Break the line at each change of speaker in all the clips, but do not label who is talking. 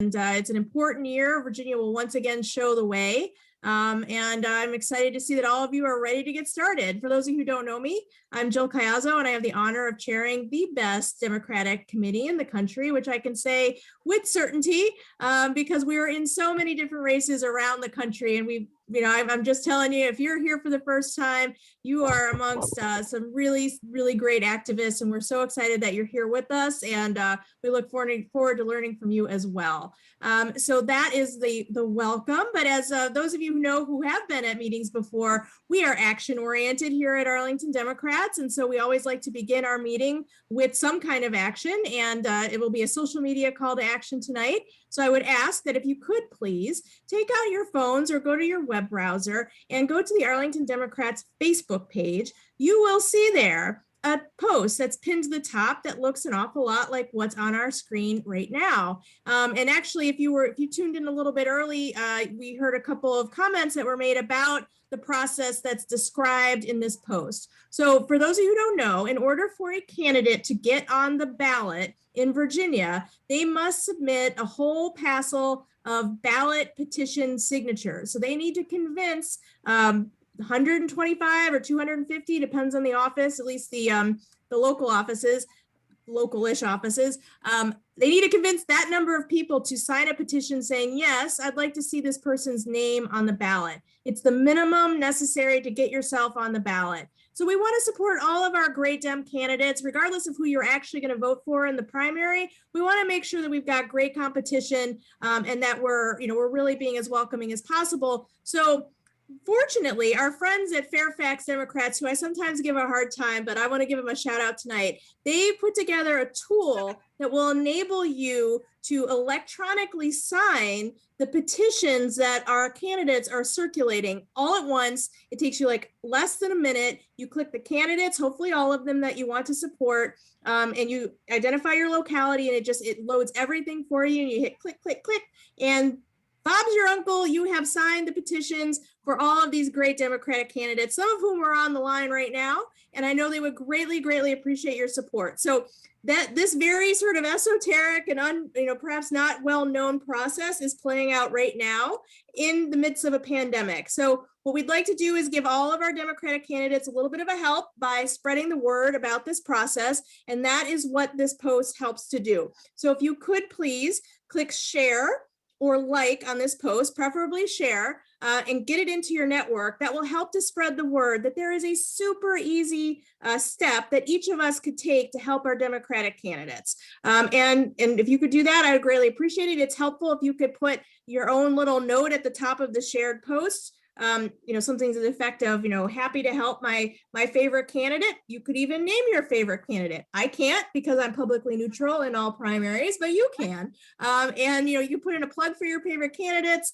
It's an important year. Virginia will once again show the way. And I'm excited to see that all of you are ready to get started. For those of you who don't know me, I'm Jill Cayazzo, and I have the honor of chairing the best Democratic committee in the country, which I can say with certainty because we are in so many different races around the country. And I'm just telling you, if you're here for the first time, you are amongst some really, really great activists, and we're so excited that you're here with us. And we look forward to learning from you as well. So that is the welcome. But as those of you who know who have been at meetings before, we are action oriented here at Arlington Democrats. And so we always like to begin our meeting with some kind of action, and it will be a social media call to action tonight. So I would ask that if you could please take out your phones or go to your web browser and go to the Arlington Democrats Facebook page. You will see there a post that's pinned to the top that looks an awful lot like what's on our screen right now. And actually, if you tuned in a little bit early, we heard a couple of comments that were made about the process that's described in this post. So for those of you who don't know, in order for a candidate to get on the ballot in Virginia, they must submit a whole passel of ballot petition signatures. So they need to convince 125 or 250, depends on the office, at least the local offices, local-ish offices. They need to convince that number of people to sign a petition saying, yes, I'd like to see this person's name on the ballot. It's the minimum necessary to get yourself on the ballot. So we want to support all of our great Dem candidates, regardless of who you're actually going to vote for in the primary. We want to make sure that we've got great competition and that we're really being as welcoming as possible. So fortunately, our friends at Fairfax Democrats, who I sometimes give a hard time, but I want to give them a shout out tonight, they put together a tool that will enable you to electronically sign the petitions that our candidates are circulating all at once. It takes you like less than a minute. You click the candidates, hopefully all of them that you want to support, and you identify your locality, and it loads everything for you, and you hit click, click, click, and Bob's your uncle. You have signed the petitions for all of these great Democratic candidates, some of whom are on the line right now, and I know they would greatly, greatly appreciate your support. So that this very sort of esoteric and perhaps not well-known process is playing out right now in the midst of a pandemic. So what we'd like to do is give all of our Democratic candidates a little bit of a help by spreading the word about this process, and that is what this post helps to do. So if you could please click share or like on this post, preferably share, and get it into your network. That will help to spread the word that there is a super easy step that each of us could take to help our Democratic candidates. And if you could do that, I would greatly appreciate it. It's helpful if you could put your own little note at the top of the shared post. Something to the effect of, happy to help my favorite candidate. You could even name your favorite candidate. I can't because I'm publicly neutral in all primaries, but you can. And you put in a plug for your favorite candidates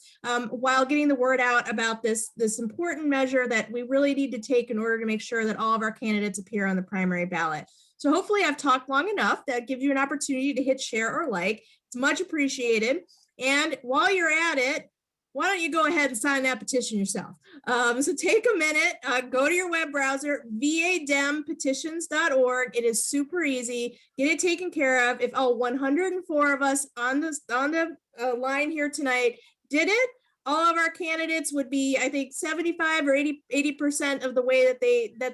while getting the word out about this important measure that we really need to take in order to make sure that all of our candidates appear on the primary ballot. So hopefully I've talked long enough that gives you an opportunity to hit share or like. It's much appreciated. And while you're at it, why don't you go ahead and sign that petition yourself? So take a minute, go to your web browser, vadempetitions.org. It is super easy. Get it taken care of. If all 104 of us on the line here tonight did it, all of our candidates would be, I think, 75 or 80% of the way that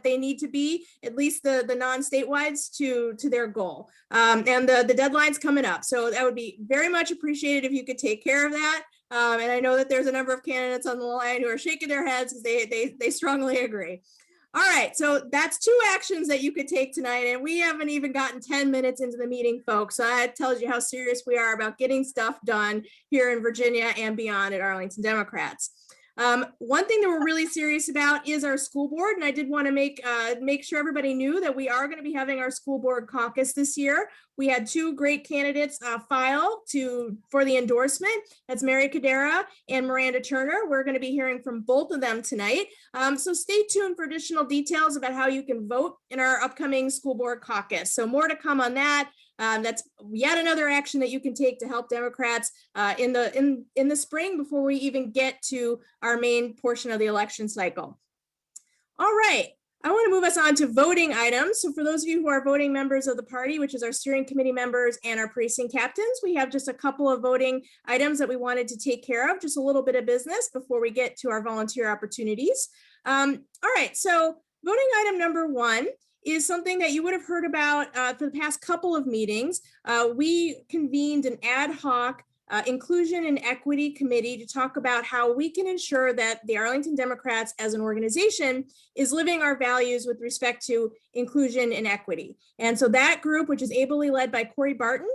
they need to be, at least the non-statewides to their goal. And the deadline's coming up. So that would be very much appreciated if you could take care of that. And I know that there's a number of candidates on the line who are shaking their heads because they strongly agree. All right, so that's 2 actions that you could take tonight, and we haven't even gotten 10 minutes into the meeting, folks. So that tells you how serious we are about getting stuff done here in Virginia and beyond at Arlington Democrats. One thing that we're really serious about is our school board, and I did want to make sure everybody knew that we are going to be having our school board caucus this year. We had 2 great candidates file for the endorsement. That's Mary Cadera and Miranda Turner. We're going to be hearing from both of them tonight. So stay tuned for additional details about how you can vote in our upcoming school board caucus. So more to come on that. That's yet another action that you can take to help Democrats in the spring before we even get to our main portion of the election cycle. All right. I want to move us on to voting items. So for those of you who are voting members of the party, which is our steering committee members and our precinct captains, we have just a couple of voting items that we wanted to take care of, just a little bit of business before we get to our volunteer opportunities. All right, so voting item number 1 is something that you would have heard about for the past couple of meetings. We convened an ad hoc Inclusion and Equity Committee to talk about how we can ensure that the Arlington Democrats as an organization is living our values with respect to inclusion and equity. And so that group, which is ably led by Corey Barton,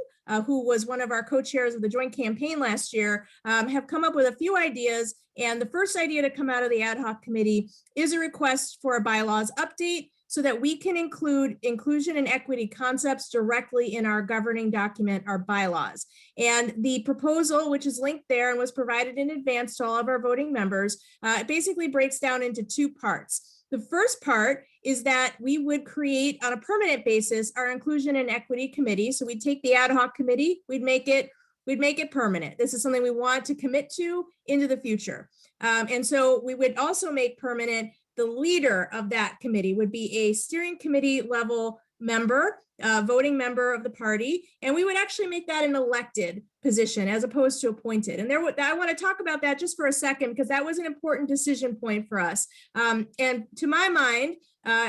who was one of our co-chairs of the joint campaign last year, have come up with a few ideas. And the first idea to come out of the ad hoc committee is a request for a bylaws update so that we can include inclusion and equity concepts directly in our governing document, our bylaws. And the proposal, which is linked there and was provided in advance to all of our voting members, it basically breaks down into 2 parts. The first part is that we would create on a permanent basis our inclusion and equity committee. So we'd take the ad hoc committee, we'd make it permanent. This is something we want to commit to into the future. And so we would also make permanent the leader of that committee would be a steering committee level member, voting member of the party, and we would actually make that an elected position as opposed to appointed. And I want to talk about that just for a second because that was an important decision point for us. And to my mind,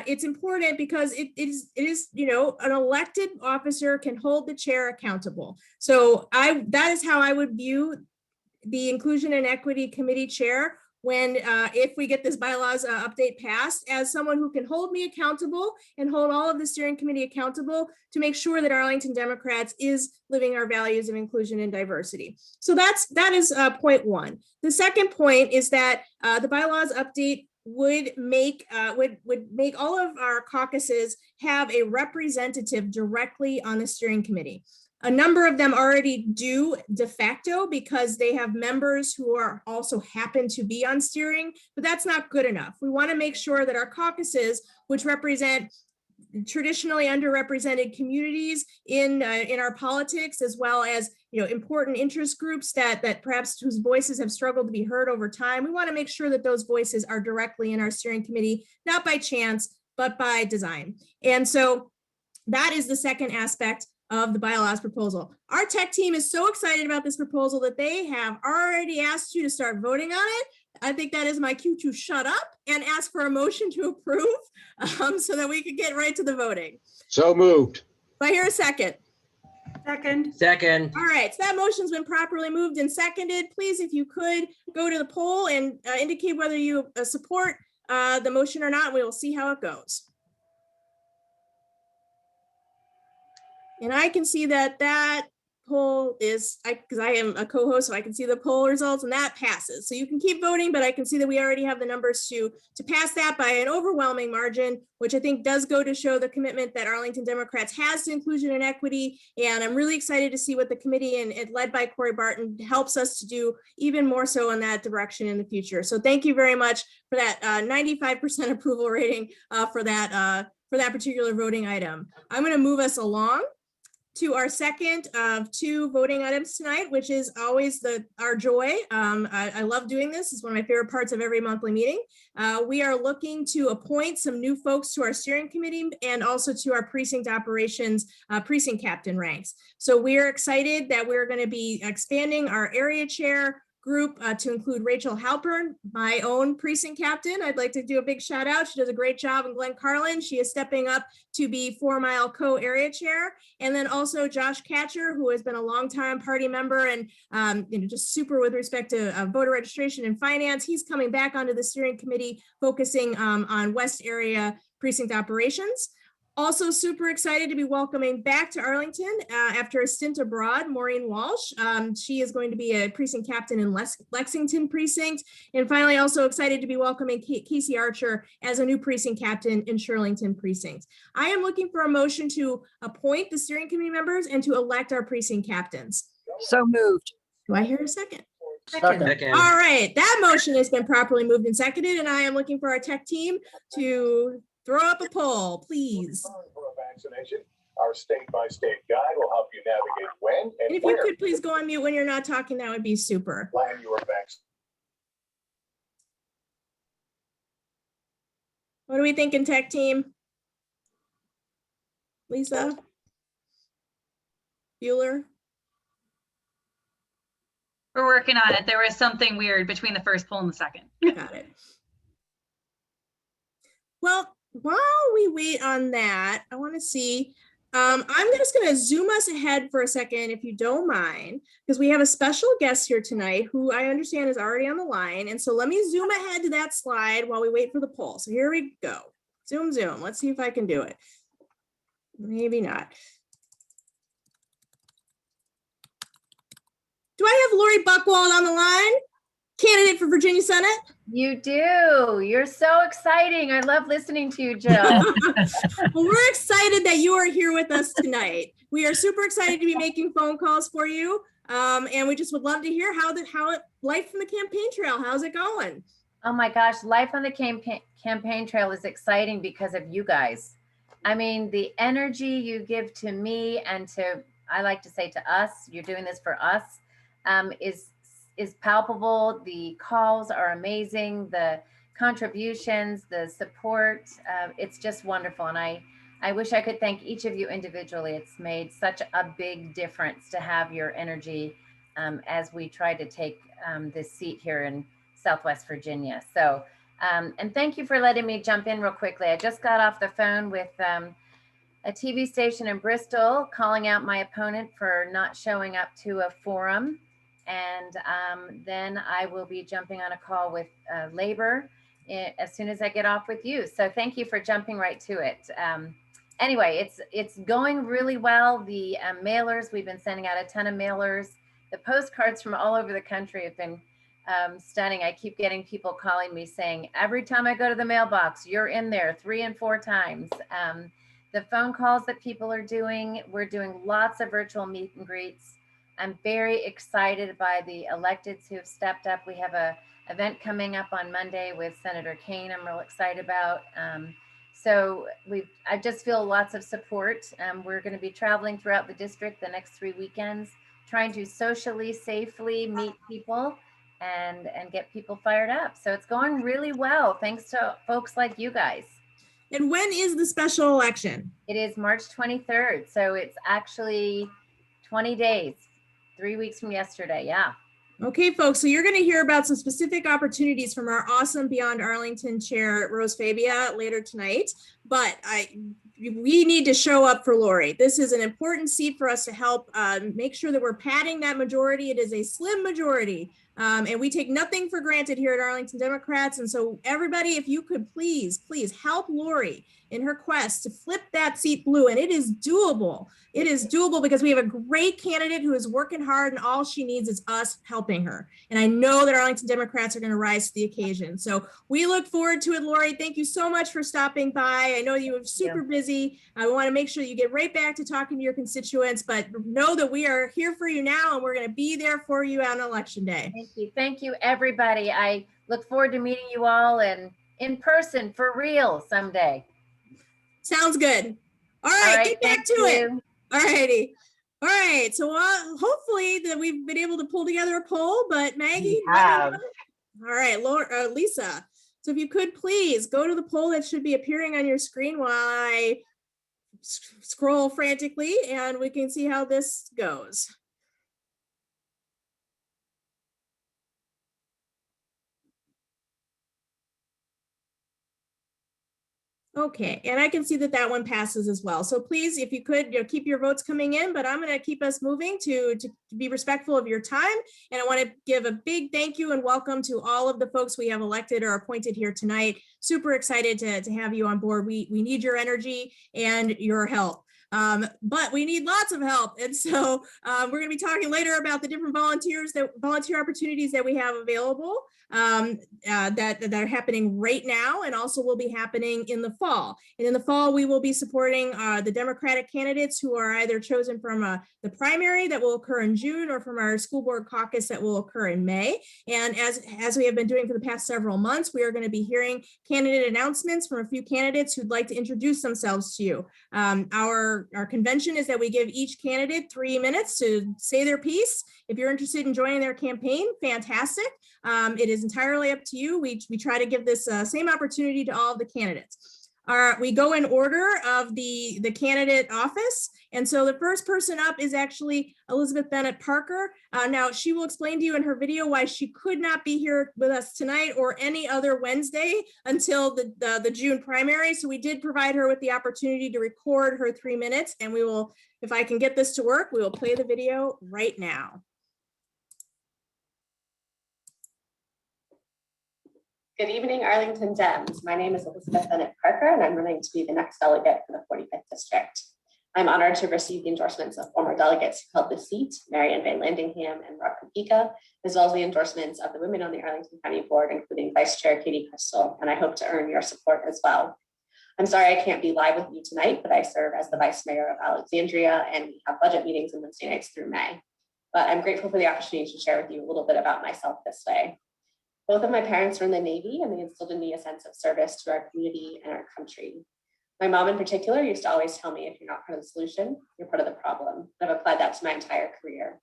it's important because it is an elected officer can hold the chair accountable. So that is how I would view the Inclusion and Equity Committee chair when if we get this bylaws update passed, as someone who can hold me accountable and hold all of the steering committee accountable to make sure that Arlington Democrats is living our values of inclusion and diversity. So that is point 1. The second point is that the bylaws update would make all of our caucuses have a representative directly on the steering committee. A number of them already do de facto because they have members who are also happen to be on steering, but that's not good enough. We want to make sure that our caucuses, which represent traditionally underrepresented communities in our politics, as well as important interest groups that perhaps whose voices have struggled to be heard over time. We want to make sure that those voices are directly in our steering committee, not by chance, but by design. And so that is the second aspect of the bylaws proposal. Our tech team is so excited about this proposal that they have already asked you to start voting on it. I think that is my cue to shut up and ask for a motion to approve so that we could get right to the voting.
So moved.
Do I hear a second?
Second.
All right, so that motion's been properly moved and seconded. Please, if you could go to the poll and indicate whether you support the motion or not. We will see how it goes. And I can see that poll is, because I am a co-host, so I can see the poll results and that passes. So you can keep voting, but I can see that we already have the numbers to pass that by an overwhelming margin, which I think does go to show the commitment that Arlington Democrats has to inclusion and equity. And I'm really excited to see what the committee and led by Corey Barton helps us to do even more so in that direction in the future. So thank you very much for that 95% approval rating for that particular voting item. I'm going to move us along to our second of 2 voting items tonight, which is always our joy. I love doing this. It's one of my favorite parts of every monthly meeting. We are looking to appoint some new folks to our steering committee and also to our precinct operations precinct captain ranks. So we're excited that we're going to be expanding our area chair group to include Rachel Halpern, my own precinct captain. I'd like to do a big shout out. She does a great job in Glen Carlin. She is stepping up to be 4 Mile co-area chair. And then also Josh Catcher, who has been a longtime party member and just super with respect to voter registration and finance. He's coming back onto the steering committee, focusing on West area precinct operations. Also super excited to be welcoming back to Arlington after a stint abroad, Maureen Walsh. She is going to be a precinct captain in Lexington precinct. And finally, also excited to be welcoming Casey Archer as a new precinct captain in Shirlington precinct. I am looking for a motion to appoint the steering committee members and to elect our precinct captains.
So moved.
Do I hear a second?
Second.
All right, that motion has been properly moved and seconded, and I am looking for our tech team to throw up a poll, please.
For a vaccination, our state-by-state guide will help you navigate when
And
and
if you
where
could please go on mute when you're not talking, that would be super.
plan your vaccine.
What are we thinking, tech team? Lisa? Bueller?
We're working on it. There was something weird between the first poll and the second.
Got it. Well, while we wait on that, I want to see, I'm just going to zoom us ahead for a second, if you don't mind, because we have a special guest here tonight who I understand is already on the line. And so let me zoom ahead to that slide while we wait for the poll. So here we go. Zoom, zoom. Let's see if I can do it. Maybe not. Do I have Lori Buchwald on the line? Candidate for Virginia Senate?
You do. You're so exciting. I love listening to you, Jill.
Well, we're excited that you are here with us tonight. We are super excited to be making phone calls for you. And we just would love to hear life from the campaign trail. How's it going?
Oh my gosh, life on the campaign trail is exciting because of you guys. I mean, the energy you give to me and to, I like to say to us, you're doing this for us, is palpable. The calls are amazing. The contributions, the support, it's just wonderful. And I wish I could thank each of you individually. It's made such a big difference to have your energy as we try to take this seat here in Southwest Virginia. So, and thank you for letting me jump in real quickly. I just got off the phone with a TV station in Bristol calling out my opponent for not showing up to a forum. And then I will be jumping on a call with Labor as soon as I get off with you. So thank you for jumping right to it. Anyway, it's going really well. The mailers, we've been sending out a ton of mailers. The postcards from all over the country have been stunning. I keep getting people calling me saying, every time I go to the mailbox, you're in there 3 and 4 times. The phone calls that people are doing, we're doing lots of virtual meet and greets. I'm very excited by the electeds who have stepped up. We have a event coming up on Monday with Senator Kaine I'm real excited about. So I just feel lots of support. We're going to be traveling throughout the district the next 3 weekends, trying to socially, safely meet people and get people fired up. So it's going really well, thanks to folks like you guys.
And when is the special election?
It is March 23rd. So it's actually 20 days. 3 weeks from yesterday, yeah.
Okay, folks, so you're going to hear about some specific opportunities from our awesome Beyond Arlington chair, Rose Fabia, later tonight. But we need to show up for Lori. This is an important seat for us to help make sure that we're padding that majority. It is a slim majority. And we take nothing for granted here at Arlington Democrats. And so everybody, if you could please help Lori in her quest to flip that seat blue. And it is doable. It is doable because we have a great candidate who is working hard and all she needs is us helping her. And I know that Arlington Democrats are going to rise to the occasion. So we look forward to it, Lori. Thank you so much for stopping by. I know you are super busy. I want to make sure you get right back to talking to your constituents, but know that we are here for you now and we're going to be there for you on election day.
Thank you. Thank you, everybody. I look forward to meeting you all and in person for real someday.
Sounds good. All right, get back to it. All righty. All right. So hopefully that we've been able to pull together a poll, but Maggie. All right, Lisa. So if you could please go to the poll that should be appearing on your screen while I scroll frantically and we can see how this goes. Okay, and I can see that that one passes as well. So please, if you could, keep your votes coming in, but I'm going to keep us moving to be respectful of your time. And I want to give a big thank you and welcome to all of the folks we have elected or appointed here tonight. Super excited to have you on board. We need your energy and your help. But we need lots of help. And so we're going to be talking later about the different volunteer opportunities that we have available that are happening right now and also will be happening in the fall. And in the fall, we will be supporting the Democratic candidates who are either chosen from the primary that will occur in June or from our school board caucus that will occur in May. And as we have been doing for the past several months, we are going to be hearing candidate announcements from a few candidates who'd like to introduce themselves to you. Our our convention is that we give each candidate 3 minutes to say their piece. If you're interested in joining their campaign, fantastic. It is entirely up to you. We try to give this same opportunity to all of the candidates. We go in order of the candidate office. And so the first person up is actually Elizabeth Bennett Parker. Now she will explain to you in her video why she could not be here with us tonight or any other Wednesday until the June primary. So we did provide her with the opportunity to record her 3 minutes, and we will, if I can get this to work, we will play the video right now.
Good evening, Arlington Dems. My name is Elizabeth Bennett Parker, and I'm running to be the next delegate for the 45th District. I'm honored to receive the endorsements of former delegates who held the seat, Marianne Van Landingham and Rob Kopika, as well as the endorsements of the women on the Arlington County Board, including Vice Chair Katie Crystal, and I hope to earn your support as well. I'm sorry I can't be live with you tonight, but I serve as the Vice Mayor of Alexandria, and we have budget meetings on Wednesday nights through May. But I'm grateful for the opportunity to share with you a little bit about myself this way. Both of my parents were in the Navy, and they instilled in me a sense of service to our community and our country. My mom in particular used to always tell me, if you're not part of the solution, you're part of the problem. I've applied that to my entire career.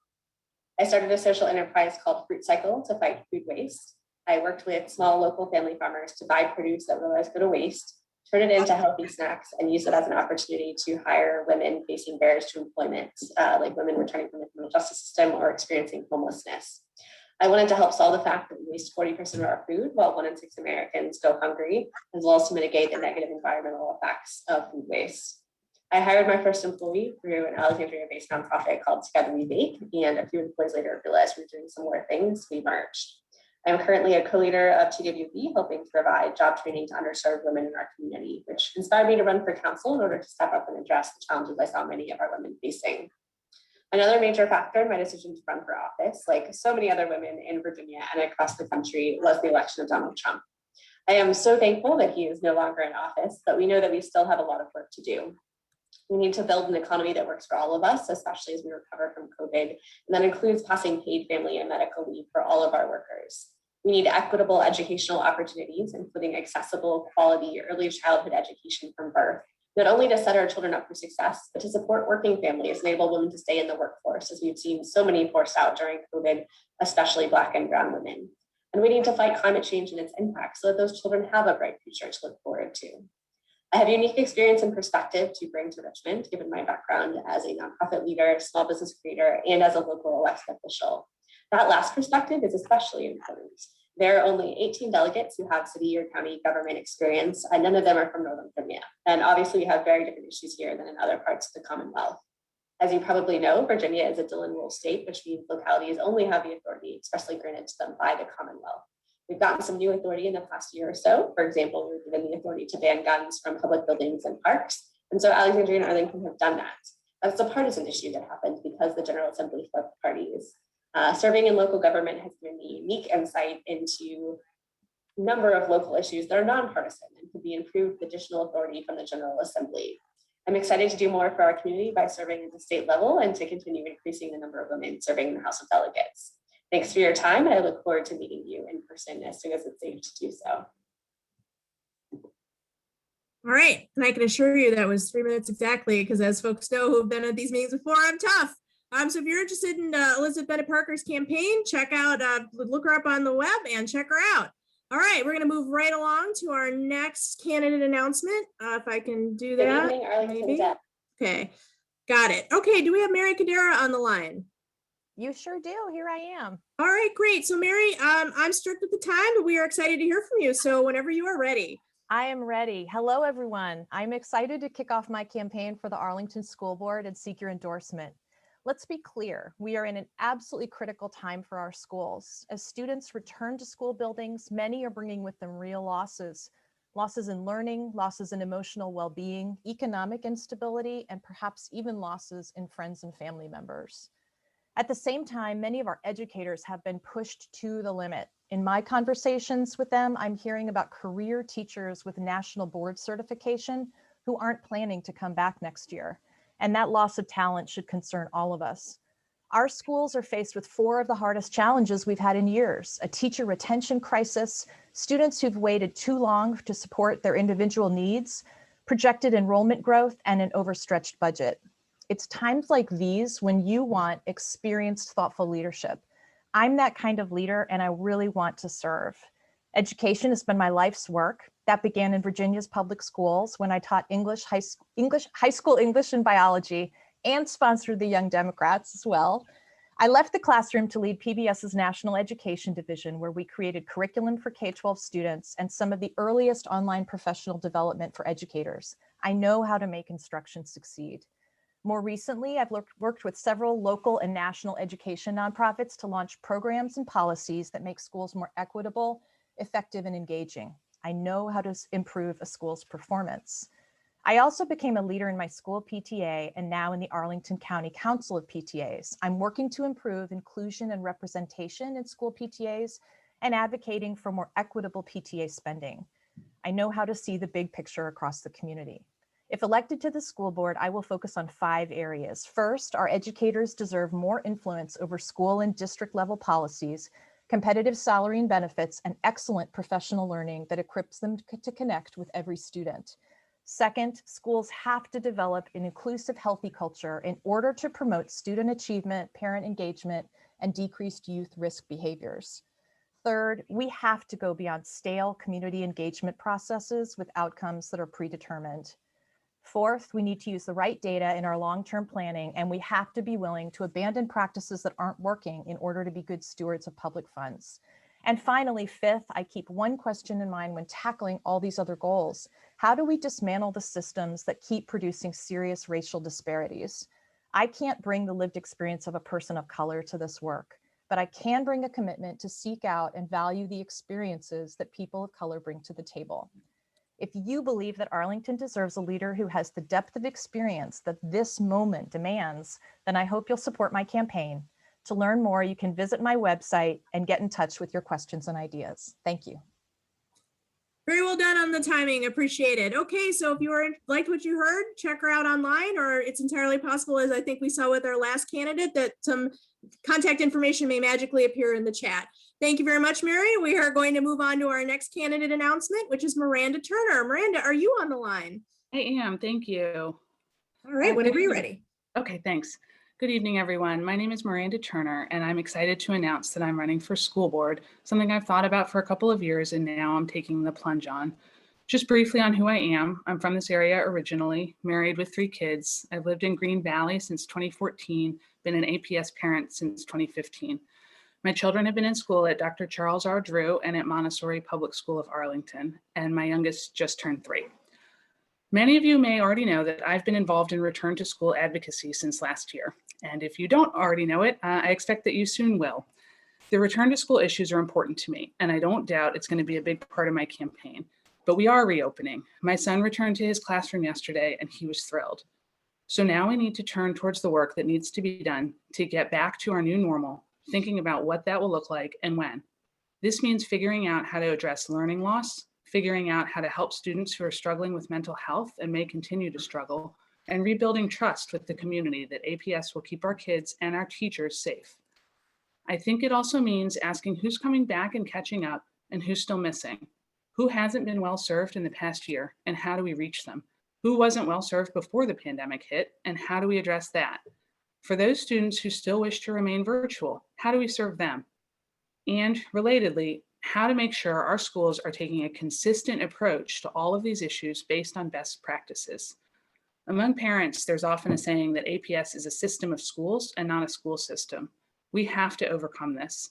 I started a social enterprise called Fruit Cycle to fight food waste. I worked with small local family farmers to buy produce that would otherwise go to waste, turn it into healthy snacks, and use it as an opportunity to hire women facing barriers to employment, like women returning from the criminal justice system or experiencing homelessness. I wanted to help solve the fact that we waste 40% of our food while 1 in 6 Americans go hungry, as well as to mitigate the negative environmental effects of food waste. I hired my first employee through an Alexandria-based nonprofit called Together We Bake, and a few employees later realized we were doing some more things. We merged. I'm currently a co-leader of TWB, helping to provide job training to underserved women in our community, which inspired me to run for council in order to step up and address the challenges I saw many of our women facing. Another major factor in my decision to run for office, like so many other women in Virginia and across the country, was the election of Donald Trump. I am so thankful that he is no longer in office, but we know that we still have a lot of work to do. We need to build an economy that works for all of us, especially as we recover from COVID, and that includes passing paid family and medical leave for all of our workers. We need equitable educational opportunities, including accessible, quality early childhood education from birth, not only to set our children up for success, but to support working families and enable women to stay in the workforce, as we've seen so many forced out during COVID, especially Black and Brown women. And we need to fight climate change and its impacts so that those children have a bright future to look forward to. I have unique experience and perspective to bring to Richmond, given my background as a nonprofit leader, small business creator, and as a local elected official. That last perspective is especially important. There are only 18 delegates who have city or county government experience, and none of them are from Northern Virginia. And obviously we have very different issues here than in other parts of the Commonwealth. As you probably know, Virginia is a Dillon rule state, which means localities only have the authority expressly granted to them by the Commonwealth. We've gotten some new authority in the past year or so. For example, we were given the authority to ban guns from public buildings and parks. And so Alexandria and Arlington have done that. That's a partisan issue that happened because the General Assembly flipped parties. Serving in local government has given me unique insight into a number of local issues that are nonpartisan and could be improved with additional authority from the General Assembly. I'm excited to do more for our community by serving at the state level and to continue increasing the number of women serving in the House of Delegates. Thanks for your time, and I look forward to meeting you in person as soon as it's safe to do so.
All right, and I can assure you that was 3 minutes exactly, because as folks know who've been at these meetings before, I'm tough. So if you're interested in Elizabeth Bennett Parker's campaign, check out, look her up on the web and check her out. All right, we're gonna move right along to our next candidate announcement. If I can do that.
Good evening, Arlington
maybe.
Dems.
Okay, got it. Okay, do we have Mary Cadera on the line?
You sure do. Here I am.
All right, great. So Mary, I'm strict with the time, but we are excited to hear from you. So whenever you are ready.
I am ready. Hello, everyone. I'm excited to kick off my campaign for the Arlington School Board and seek your endorsement. Let's be clear, we are in an absolutely critical time for our schools. As students return to school buildings, many are bringing with them real losses. Losses in learning, losses in emotional well-being, economic instability, and perhaps even losses in friends and family members. At the same time, many of our educators have been pushed to the limit. In my conversations with them, I'm hearing about career teachers with national board certification who aren't planning to come back next year. And that loss of talent should concern all of us. Our schools are faced with 4 of the hardest challenges we've had in years: a teacher retention crisis, students who've waited too long to support their individual needs, projected enrollment growth, and an overstretched budget. It's times like these when you want experienced, thoughtful leadership. I'm that kind of leader, and I really want to serve. Education has been my life's work. That began in Virginia's public schools when I taught high school English and biology, and sponsored the Young Democrats as well. I left the classroom to lead PBS's National Education Division, where we created curriculum for K-12 students and some of the earliest online professional development for educators. I know how to make instruction succeed. More recently, I've worked with several local and national education nonprofits to launch programs and policies that make schools more equitable, effective, and engaging. I know how to improve a school's performance. I also became a leader in my school PTA and now in the Arlington County Council of PTAs. I'm working to improve inclusion and representation in school PTAs and advocating for more equitable PTA spending. I know how to see the big picture across the community. If elected to the school board, I will focus on 5 areas. First, our educators deserve more influence over school and district level policies, competitive salary and benefits, and excellent professional learning that equips them to connect with every student. Second, schools have to develop an inclusive, healthy culture in order to promote student achievement, parent engagement, and decreased youth risk behaviors. Third, we have to go beyond stale community engagement processes with outcomes that are predetermined. Fourth, we need to use the right data in our long-term planning, and we have to be willing to abandon practices that aren't working in order to be good stewards of public funds. And finally, fifth, I keep one question in mind when tackling all these other goals. How do we dismantle the systems that keep producing serious racial disparities? I can't bring the lived experience of a person of color to this work, but I can bring a commitment to seek out and value the experiences that people of color bring to the table. If you believe that Arlington deserves a leader who has the depth of experience that this moment demands, then I hope you'll support my campaign. To learn more, you can visit my website and get in touch with your questions and ideas. Thank you.
Very well done on the timing. Appreciate it. Okay, so if you liked what you heard, check her out online, or it's entirely possible, as I think we saw with our last candidate, that some contact information may magically appear in the chat. Thank you very much, Mary. We are going to move on to our next candidate announcement, which is Miranda Turner. Miranda, are you on the line?
I am. Thank you.
All right, whenever you're ready.
Okay, thanks. Good evening, everyone. My name is Miranda Turner, and I'm excited to announce that I'm running for school board, something I've thought about for a couple of years, and now I'm taking the plunge on. Just briefly on who I am, I'm from this area originally, married with 3 kids. I've lived in Green Valley since 2014, been an APS parent since 2015. My children have been in school at Dr. Charles R. Drew and at Montessori Public School of Arlington, and my youngest just turned 3. Many of you may already know that I've been involved in return to school advocacy since last year. And if you don't already know it, I expect that you soon will. The return to school issues are important to me, and I don't doubt it's going to be a big part of my campaign. But we are reopening. My son returned to his classroom yesterday, and he was thrilled. So now we need to turn towards the work that needs to be done to get back to our new normal, thinking about what that will look like and when. This means figuring out how to address learning loss, figuring out how to help students who are struggling with mental health and may continue to struggle, and rebuilding trust with the community that APS will keep our kids and our teachers safe. I think it also means asking who's coming back and catching up and who's still missing. Who hasn't been well served in the past year, and how do we reach them? Who wasn't well served before the pandemic hit, and how do we address that? For those students who still wish to remain virtual, how do we serve them? And relatedly, how to make sure our schools are taking a consistent approach to all of these issues based on best practices. Among parents, there's often a saying that APS is a system of schools and not a school system. We have to overcome this.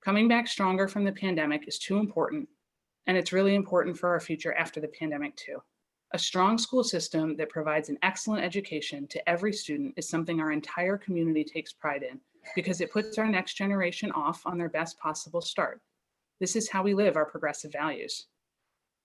Coming back stronger from the pandemic is too important, and it's really important for our future after the pandemic too. A strong school system that provides an excellent education to every student is something our entire community takes pride in, because it puts our next generation off on their best possible start. This is how we live our progressive values.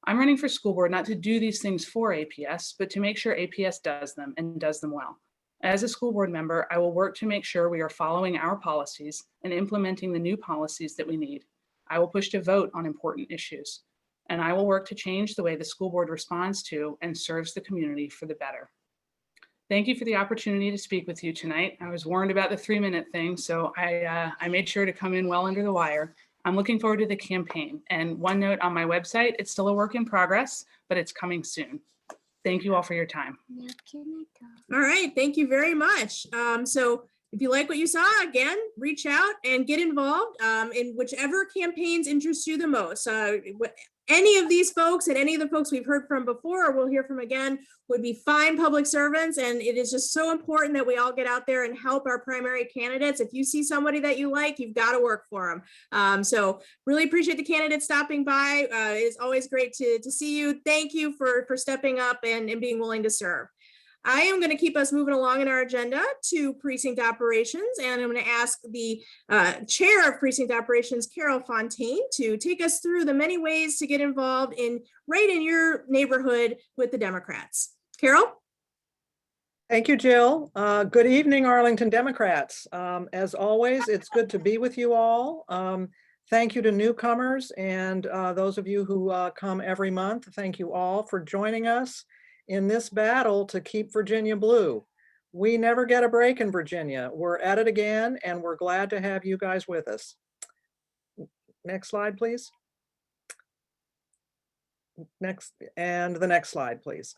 I'm running for school board not to do these things for APS, but to make sure APS does them and does them well. As a school board member, I will work to make sure we are following our policies and implementing the new policies that we need. I will push to vote on important issues, and I will work to change the way the school board responds to and serves the community for the better. Thank you for the opportunity to speak with you tonight. I was warned about the 3-minute thing, so I made sure to come in well under the wire. I'm looking forward to the campaign. And one note on my website, it's still a work in progress, but it's coming soon. Thank you all for your time.
All right, thank you very much. So if you like what you saw, again, reach out and get involved in whichever campaigns interest you the most. Any of these folks and any of the folks we've heard from before or we'll hear from again would be fine public servants. And it is just so important that we all get out there and help our primary candidates. If you see somebody that you like, you've got to work for them. So really appreciate the candidates stopping by. It's always great to see you. Thank you for stepping up and being willing to serve. I am going to keep us moving along in our agenda to precinct operations, and I'm going to ask the chair of precinct operations, Carol Fontaine, to take us through the many ways to get involved right in your neighborhood with the Democrats. Carol?
Thank you, Jill. Good evening, Arlington Democrats. As always, it's good to be with you all. Thank you to newcomers and those of you who come every month. Thank you all for joining us in this battle to keep Virginia blue. We never get a break in Virginia. We're at it again, and we're glad to have you guys with us. Next slide, please. Next, and the next slide, please.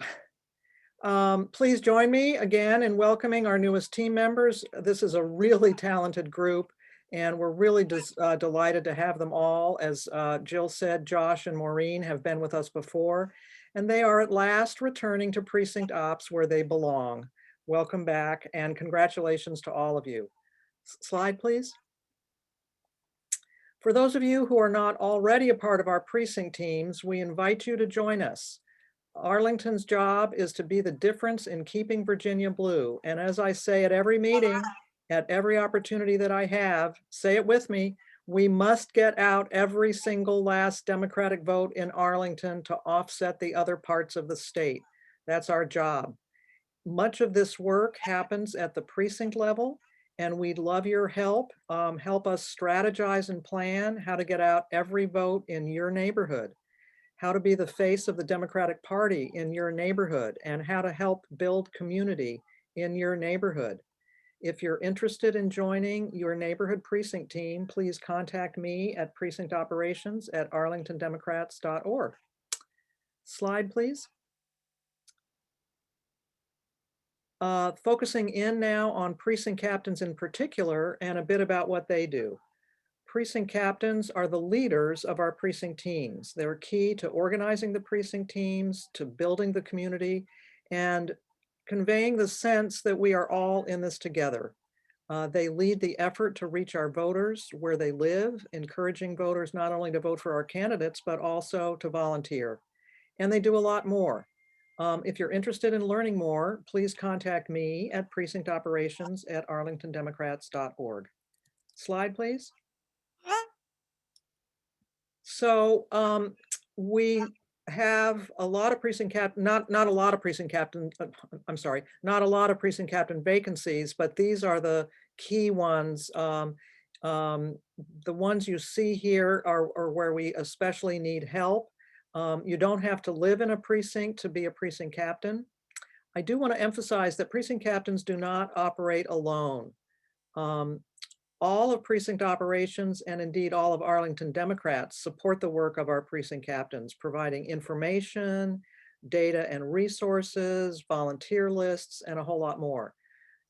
Please join me again in welcoming our newest team members. This is a really talented group, and we're really delighted to have them all. As Jill said, Josh and Maureen have been with us before, and they are at last returning to precinct ops where they belong. Welcome back, and congratulations to all of you. Slide, please. For those of you who are not already a part of our precinct teams, we invite you to join us. Arlington's job is to be the difference in keeping Virginia blue. And as I say at every meeting, at every opportunity that I have, say it with me, we must get out every single last Democratic vote in Arlington to offset the other parts of the state. That's our job. Much of this work happens at the precinct level, and we'd love your help. Help us strategize and plan how to get out every vote in your neighborhood, how to be the face of the Democratic Party in your neighborhood, and how to help build community in your neighborhood. If you're interested in joining your neighborhood precinct team, please contact me at precinctoperations@arlingtondemocrats.org. Slide, please. Focusing in now on precinct captains in particular and a bit about what they do. Precinct captains are the leaders of our precinct teams. They're key to organizing the precinct teams, to building the community, and conveying the sense that we are all in this together. They lead the effort to reach our voters where they live, encouraging voters not only to vote for our candidates, but also to volunteer. And they do a lot more. If you're interested in learning more, please contact me at precinctoperations@arlingtondemocrats.org. Slide, please. So we have a lot of precinct not a lot of precinct captain, I'm sorry, not a lot of precinct captain vacancies, but these are the key ones. The ones you see here are where we especially need help. You don't have to live in a precinct to be a precinct captain. I do want to emphasize that precinct captains do not operate alone. All of precinct operations and indeed all of Arlington Democrats support the work of our precinct captains, providing information, data and resources, volunteer lists, and a whole lot more.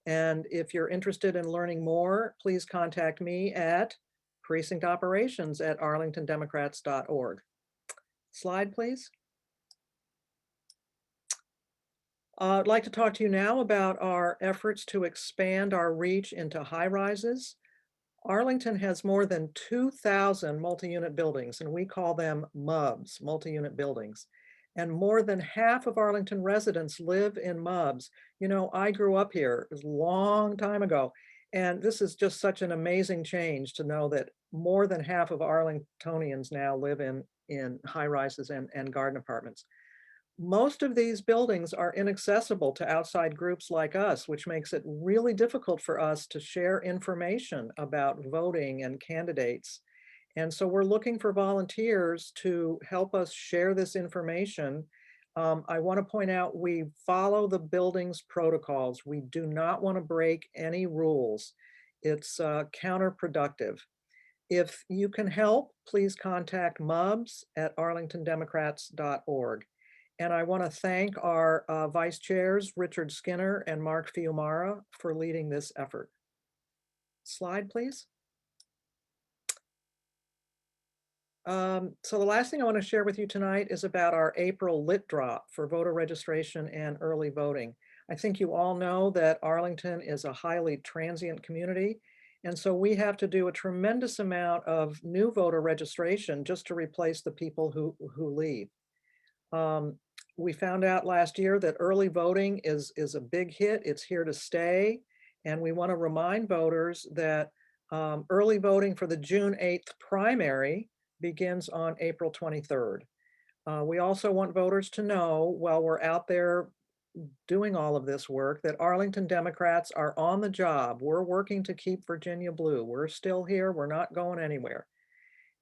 And if you're interested in learning more, please contact me at precinctoperations@arlingtondemocrats.org. Slide, please. I'd like to talk to you now about our efforts to expand our reach into high rises. Arlington has more than 2,000 multi-unit buildings, and we call them MUBs, multi-unit buildings. And more than half of Arlington residents live in MUBs. You know, I grew up here a long time ago, and this is just such an amazing change to know that more than half of Arlingtonians now live in high rises and garden apartments. Most of these buildings are inaccessible to outside groups like us, which makes it really difficult for us to share information about voting and candidates. And so we're looking for volunteers to help us share this information. I want to point out we follow the building's protocols. We do not want to break any rules. It's counterproductive. If you can help, please contact MUBs@arlingtondemocrats.org. And I want to thank our vice chairs, Richard Skinner and Mark Fiumara, for leading this effort. Slide, please. So the last thing I want to share with you tonight is about our April lit drop for voter registration and early voting. I think you all know that Arlington is a highly transient community. And so we have to do a tremendous amount of new voter registration just to replace the people who leave. We found out last year that early voting is a big hit. It's here to stay. And we want to remind voters that early voting for the June 8th primary begins on April 23rd. We also want voters to know, while we're out there doing all of this work, that Arlington Democrats are on the job. We're working to keep Virginia blue. We're still here. We're not going anywhere.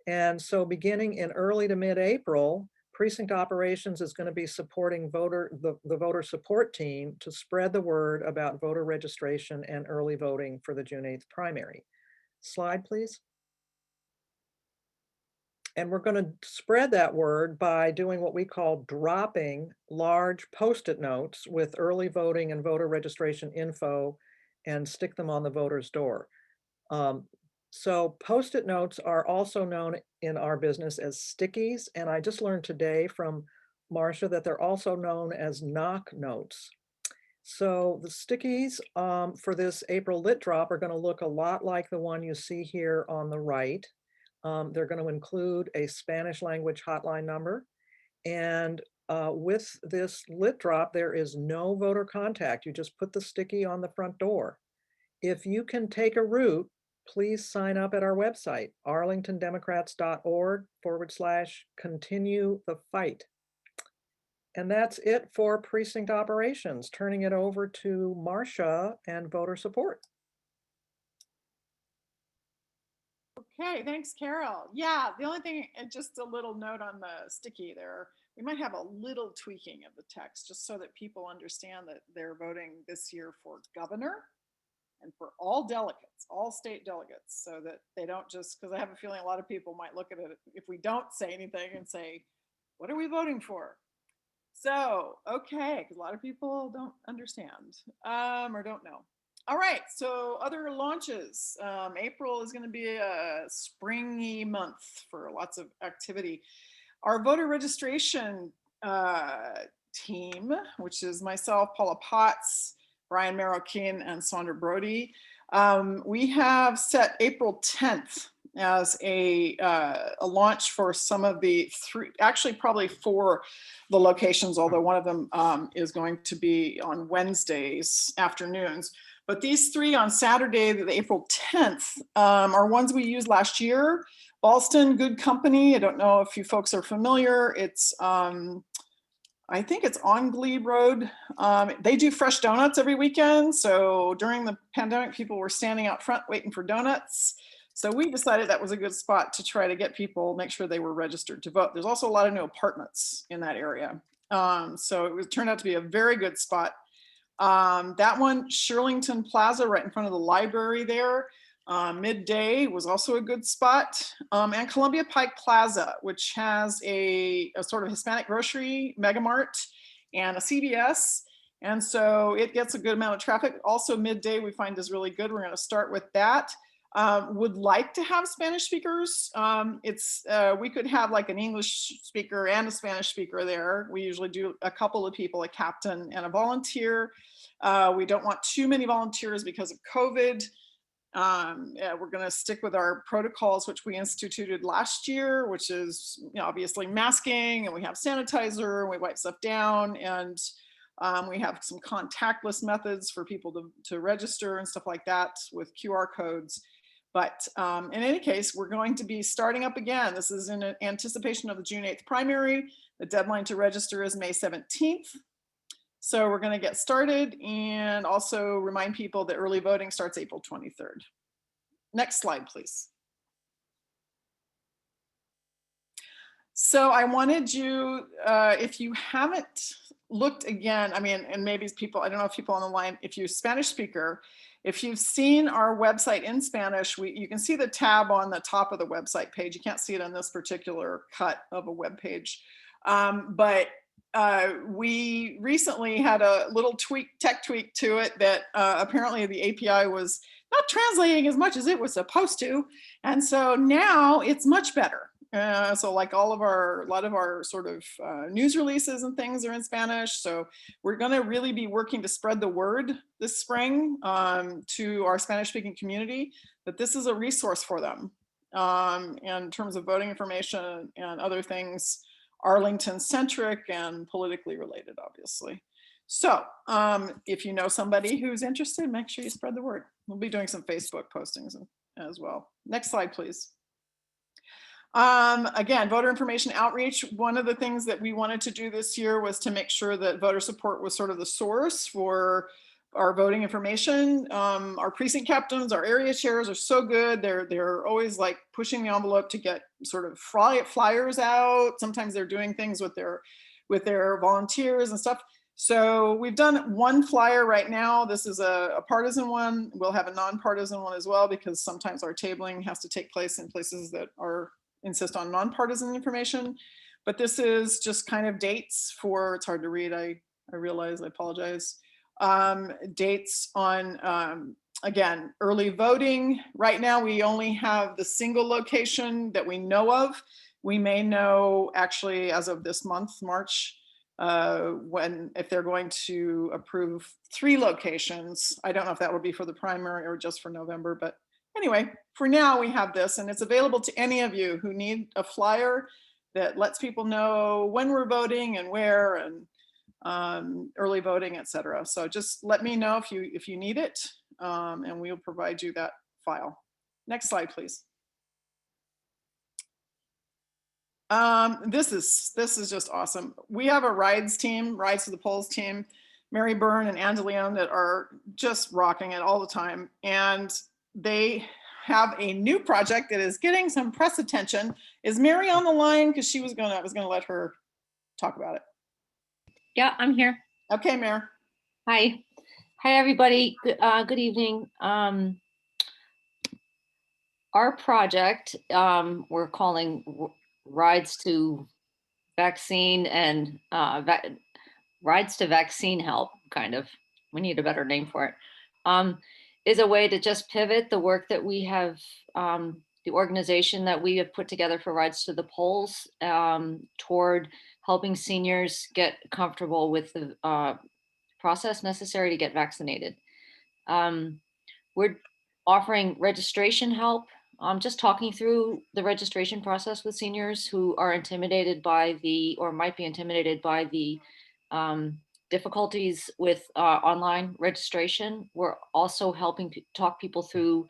And so beginning in early to mid-April, Precinct Operations is going to be supporting the voter support team to spread the word about voter registration and early voting for the June 8th primary. Slide, please. And we're going to spread that word by doing what we call dropping large Post-it notes with early voting and voter registration info and stick them on the voter's door. So Post-it notes are also known in our business as stickies. And I just learned today from Marcia that they're also known as knock notes. So the stickies for this April lit drop are going to look a lot like the one you see here on the right. They're going to include a Spanish language hotline number. And with this lit drop, there is no voter contact. You just put the sticky on the front door. If you can take a route, please sign up at our website, arlingtondemocrats.org/continue the fight. And that's it for Precinct Operations. Turning it over to Marcia and voter support.
Okay, thanks, Carol. Yeah, the only thing, just a little note on the sticky there, we might have a little tweaking of the text just so that people understand that they're voting this year for governor and for all delegates, all state delegates, so that they don't just, because I have a feeling a lot of people might look at it if we don't say anything and say, what are we voting for? So, okay, because a lot of people don't understand or don't know. All right, so other launches. April is going to be a springy month for lots of activity. Our voter registration team, which is myself, Paula Potts, Brian Marroquin, and Sandra Brody, we have set April 10th as a launch for some of the three, actually probably four the locations, although one of them is going to be on Wednesdays afternoons. But these three on Saturday, the April 10th, are ones we used last year. Ballston Good Company, I don't know if you folks are familiar. It's, I think it's on Glebe Road. They do fresh donuts every weekend. So during the pandemic, people were standing out front waiting for donuts. So we decided that was a good spot to try to get people, make sure they were registered to vote. There's also a lot of new apartments in that area. So it turned out to be a very good spot. That one, Shirlington Plaza, right in front of the library there, midday was also a good spot. And Columbia Pike Plaza, which has a sort of Hispanic grocery, Megamart, and a CVS. And so it gets a good amount of traffic. Also midday we find is really good. We're going to start with that. Would like to have Spanish speakers. We could have like an English speaker and a Spanish speaker there. We usually do a couple of people, a captain and a volunteer. We don't want too many volunteers because of COVID. We're going to stick with our protocols, which we instituted last year, which is obviously masking, and we have sanitizer, and we wipe stuff down, and we have some contactless methods for people to register and stuff like that with QR codes. But in any case, we're going to be starting up again. This is in anticipation of the June 8th primary. The deadline to register is May 17th. So we're going to get started and also remind people that early voting starts April 23rd. Next slide, please. So I wanted you, if you haven't looked again, I mean, and maybe people, I don't know if people on the line, if you're a Spanish speaker, if you've seen our website in Spanish, you can see the tab on the top of the website page. You can't see it on this particular cut of a web page. But we recently had a little tech tweak to it that apparently the API was not translating as much as it was supposed to. And so now it's much better. So like a lot of our sort of news releases and things are in Spanish. So we're going to really be working to spread the word this spring to our Spanish speaking community that this is a resource for them in terms of voting information and other things, Arlington centric and politically related, obviously. So if you know somebody who's interested, make sure you spread the word. We'll be doing some Facebook postings as well. Next slide, please. Again, voter information outreach. One of the things that we wanted to do this year was to make sure that voter support was sort of the source for our voting information. Our precinct captains, our area chairs are so good. They're always like pushing the envelope to get sort of flyers out. Sometimes they're doing things with their volunteers and stuff. So we've done one flyer right now. This is a partisan one. We'll have a nonpartisan one as well, because sometimes our tabling has to take place in places that insist on nonpartisan information. But this is just kind of dates for, it's hard to read, I realize, I apologize. Dates on, again, early voting. Right now, we only have the single location that we know of. We may know actually as of this month, March, if they're going to approve 3 locations. I don't know if that will be for the primary or just for November, but anyway, for now we have this, and it's available to any of you who need a flyer that lets people know when we're voting and where, and early voting, etc. So just let me know if you need it, and we'll provide you that file. Next slide, please. This is just awesome. We have a Rides team, Rides to the Polls team, Mary Byrne and Angeline, that are just rocking it all the time. And they have a new project that is getting some press attention. Is Mary on the line? Because I was gonna let her talk about it.
Yeah, I'm here.
Okay, Mary.
Hi. Hi, everybody. Good evening. Our project, we're calling Rides to Vaccine and Rides to Vaccine Help, kind of. We need a better name for it. Is a way to just pivot the work that we have, the organization that we have put together for Rides to the Polls, toward helping seniors get comfortable with the process necessary to get vaccinated. We're offering registration help. Just talking through the registration process with seniors who are intimidated by or might be intimidated by the difficulties with online registration. We're also helping talk people through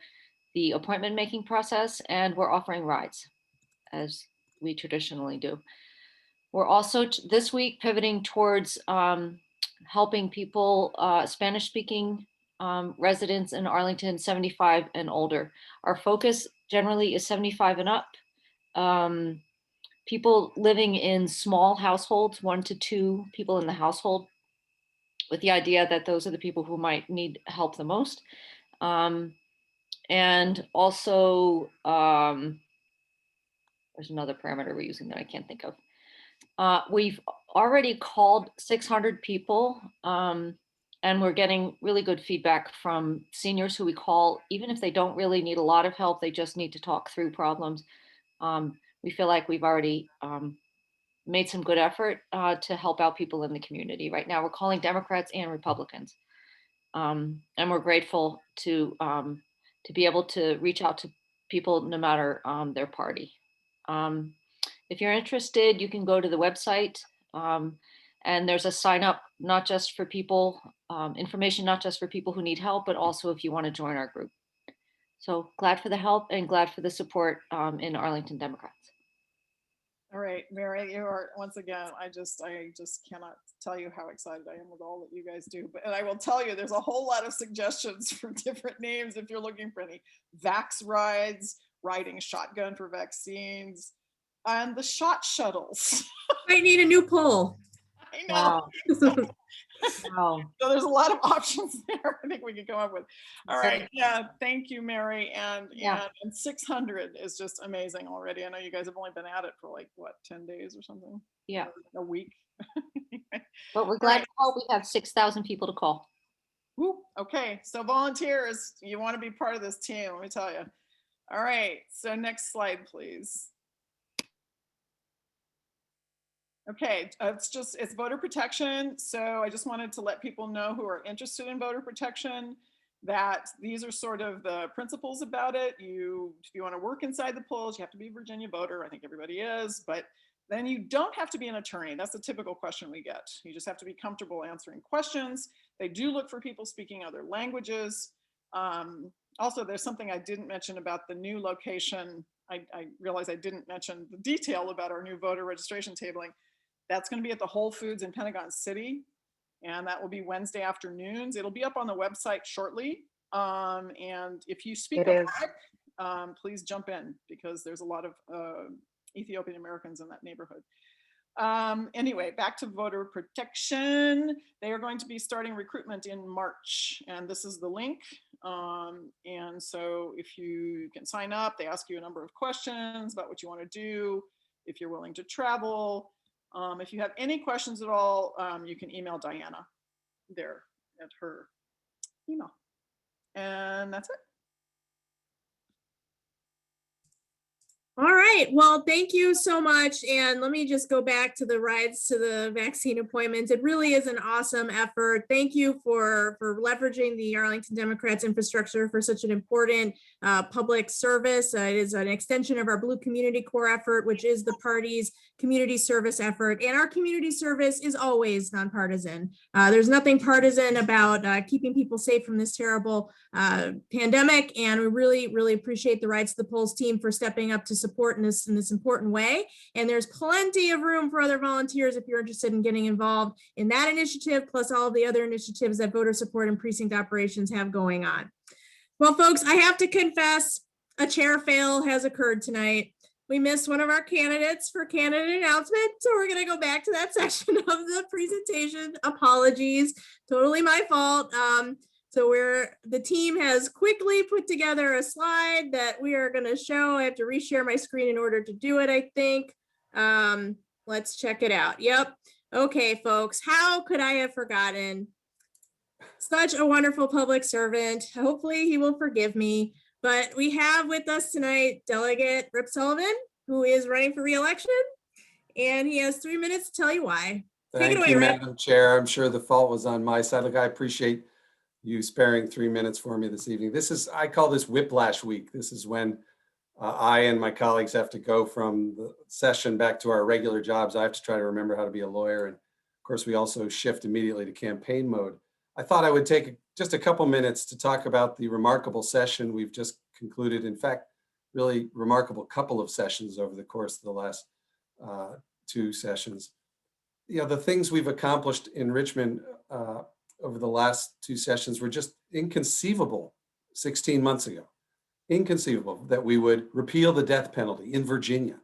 the appointment making process, and we're offering rides as we traditionally do. We're also this week pivoting towards helping people, Spanish speaking residents in Arlington 75 and older. Our focus generally is 75 and up. People living in small households, 1 to 2 people in the household, with the idea that those are the people who might need help the most. And also, there's another parameter we're using that I can't think of. We've already called 600 people, and we're getting really good feedback from seniors who we call, even if they don't really need a lot of help, they just need to talk through problems. We feel like we've already made some good effort to help out people in the community. Right now, we're calling Democrats and Republicans. And we're grateful to be able to reach out to people no matter their party. If you're interested, you can go to the website, and there's a sign up, not just for people, information, not just for people who need help, but also if you want to join our group. So glad for the help and glad for the support in Arlington Democrats.
All right, Mary, you are, once again, I just cannot tell you how excited I am with all that you guys do. But and I will tell you, there's a whole lot of suggestions for different names if you're looking for any. Vax rides, riding shotgun for vaccines, and the shot shuttles.
Might need a new poll.
I know.
Wow. Wow.
So there's a lot of options there I think we could come up with. All
Okay.
right. Yeah. Thank you, Mary. And,
Yeah.
and 600 is just amazing already. I know you guys have only been at it for like, what, 10 days or something?
Yeah.
Or a week.
But we're
All
glad
right.
to help. We have 6,000 people to call.
Woo. Okay. So volunteers, you want to be part of this team, let me tell you. All right. So next slide, please. Okay, it's voter protection. So I just wanted to let people know who are interested in voter protection that these are sort of the principles about it. If you want to work inside the polls, you have to be a Virginia voter. I think everybody is, but then you don't have to be an attorney. That's the typical question we get. You just have to be comfortable answering questions. They do look for people speaking other languages. Also, there's something I didn't mention about the new location. I realize I didn't mention the detail about our new voter registration tabling. That's going to be at the Whole Foods in Pentagon City, and that will be Wednesday afternoons. It'll be up on the website shortly. And if you speak Amharic, please jump in because there's a lot of Ethiopian Americans in that neighborhood. Anyway, back to voter protection. They are going to be starting recruitment in March, and this is the link. And so if you can sign up, they ask you a number of questions about what you want to do, if you're willing to travel. If you have any questions at all, you can email Diana there at her email. And that's it.
All right. Well, thank you so much. And let me just go back to the rides to the vaccine appointments. It really is an awesome effort. Thank you for leveraging the Arlington Democrats infrastructure for such an important public service. It is an extension of our Blue Community Corps effort, which is the party's community service effort. And our community service is always nonpartisan. There's nothing partisan about keeping people safe from this terrible pandemic. And we really, really appreciate the Rides to the Polls team for stepping up to support in this important way. And there's plenty of room for other volunteers if you're interested in getting involved in that initiative, plus all of the other initiatives that voter support and precinct operations have going on. Well, folks, I have to confess, a chair fail has occurred tonight. We missed one of our candidates for candidate announcement, so we're going to go back to that section of the presentation. Apologies, totally my fault. So the team has quickly put together a slide that we are going to show. I have to reshare my screen in order to do it, I think. Let's check it out. Yep. Okay, folks, how could I have forgotten? Such a wonderful public servant. Hopefully he will forgive me. But we have with us tonight Delegate Rip Sullivan, who is running for re-election, and he has 3 minutes to tell you why. Take it away,
you,
Rip.
Madam Chair. I'm sure the fault was on my side. Look, I appreciate you sparing 3 minutes for me this evening. I call this whiplash week. This is when I and my colleagues have to go from the session back to our regular jobs. I have to try to remember how to be a lawyer. And of course, we also shift immediately to campaign mode. I thought I would take just a couple minutes to talk about the remarkable session we've just concluded. In fact, really remarkable couple of sessions over the course of the last 2 sessions. You know, the things we've accomplished in Richmond over the last 2 sessions were just inconceivable 16 months ago. Inconceivable that we would repeal the death penalty in Virginia.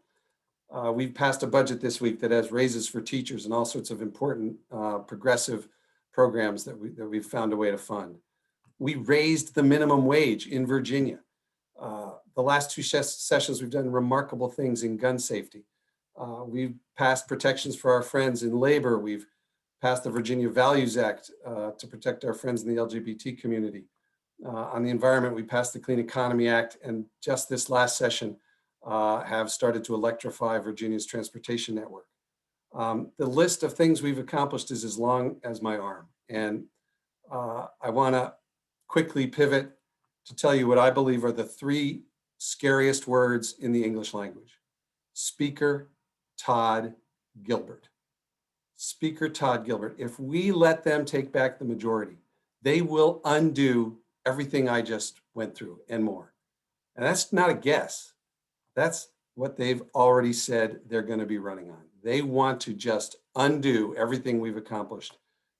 We've passed a budget this week that has raises for teachers and all sorts of important progressive programs that we've found a way to fund. We raised the minimum wage in Virginia. The last 2 sessions, we've done remarkable things in gun safety. We've passed protections for our friends in labor. We've passed the Virginia Values Act to protect our friends in the LGBT community. On the environment, we passed the Clean Economy Act, and just this last session have started to electrify Virginia's transportation network. The list of things we've accomplished is as long as my arm. And I want to quickly pivot to tell you what I believe are the 3 scariest words in the English language. Speaker Todd Gilbert. Speaker Todd Gilbert. If we let them take back the majority, they will undo everything I just went through and more. And that's not a guess. That's what they've already said they're going to be running on. They want to just undo everything we've accomplished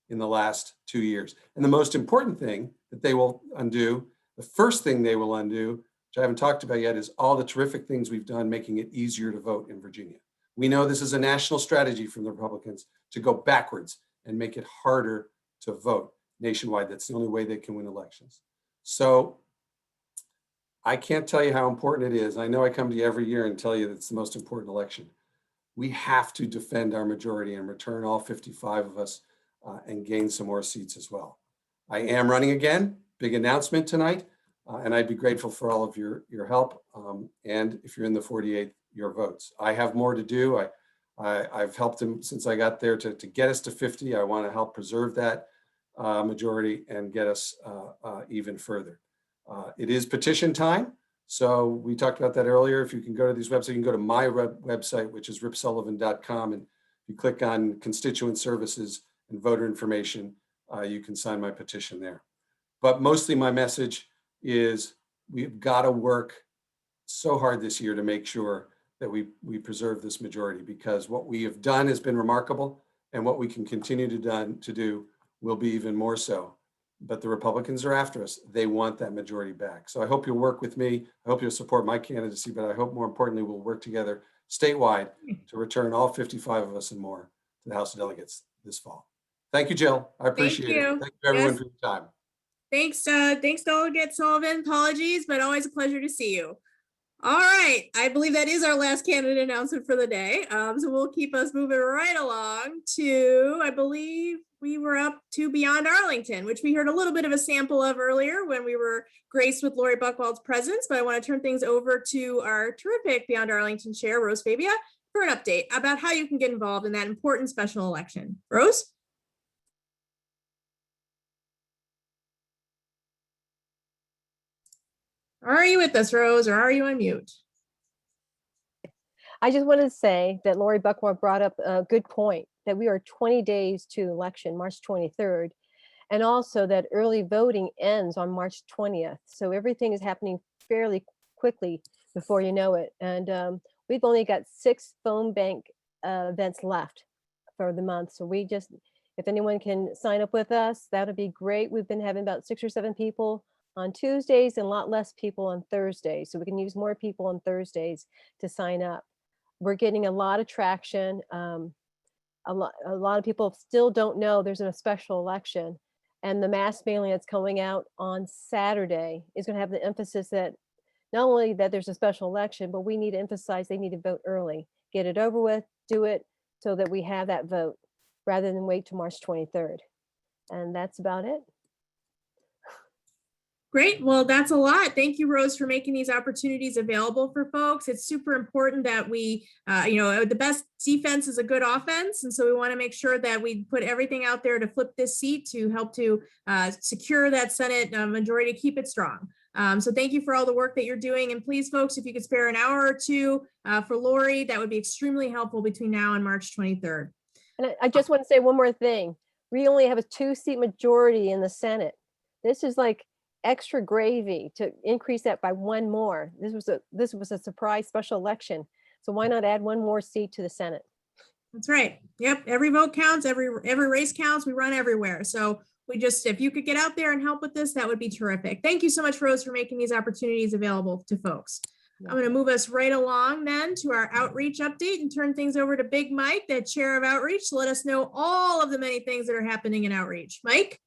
in the last 2 years. And the most important thing that they will undo, the first thing they will undo, which I haven't talked about yet, is all the terrific things we've done making it easier to vote in Virginia. We know this is a national strategy from the Republicans to go backwards and make it harder to vote nationwide. That's the only way they can win elections. So I can't tell you how important it is. I know I come to you every year and tell you that it's the most important election. We have to defend our majority and return all 55 of us and gain some more seats as well. I am running again, big announcement tonight, and I'd be grateful for all of your help. And if you're in the 48th, your votes. I have more to do. I've helped him since I got there to get us to 50. I want to help preserve that majority and get us even further. It is petition time. So we talked about that earlier. If you can go to these websites, you can go to my website, which is ripsullivan.com. And if you click on constituent services and voter information, you can sign my petition there. But mostly my message is we've got to work so hard this year to make sure that we preserve this majority, because what we have done has been remarkable, and what we can continue to do will be even more so. But the Republicans are after us. They want that majority back. So I hope you'll work with me. I hope you'll support my candidacy, but I hope more importantly, we'll work together statewide to return all 55 of us and more to the House of Delegates this fall. Thank you, Jill. I appreciate it. Thank you everyone for your time.
Thanks, Delegate Sullivan. Apologies, but always a pleasure to see you. All right, I believe that is our last candidate announcement for the day. So we'll keep us moving right along to, I believe we were up to Beyond Arlington, which we heard a little bit of a sample of earlier when we were graced with Lori Buchwald's presence, but I want to turn things over to our terrific Beyond Arlington chair, Rose Fabia, for an update about how you can get involved in that important special election. Rose? Are you with us, Rose, or are you on mute?
I just want to say that Lori Buchwald brought up a good point, that we are 20 days to election, March 23rd, and also that early voting ends on March 20th. So everything is happening fairly quickly before you know it. And we've only got 6 phone bank events left for the month. So we just, if anyone can sign up with us, that would be great. We've been having about 6 or 7 people on Tuesdays and a lot less people on Thursdays. So we can use more people on Thursdays to sign up. We're getting a lot of traction. A lot of people still don't know there's a special election, and the mass mailing that's coming out on Saturday is going to have the emphasis that not only that there's a special election, but we need to emphasize they need to vote early, get it over with, do it so that we have that vote rather than wait till March 23rd. And that's about it.
Great. Well, that's a lot. Thank you, Rose, for making these opportunities available for folks. It's super important that we, the best defense is a good offense. And so we want to make sure that we put everything out there to flip this seat to help to secure that Senate majority, to keep it strong. So thank you for all the work that you're doing. And please, folks, if you could spare an hour or two for Lori, that would be extremely helpful between now and March 23rd.
And I just want to say one more thing. We only have a 2-seat majority in the Senate. This is like extra gravy to increase that by 1 more. This was a surprise special election. So why not add 1 more seat to the Senate?
That's right. Yep. Every vote counts. Every race counts. We run everywhere. So if you could get out there and help with this, that would be terrific. Thank you so much, Rose, for making these opportunities available to folks. I'm going to move us right along then to our outreach update and turn things over to Big Mike, the chair of outreach, to let us know all of the many things that are happening in outreach. Mike?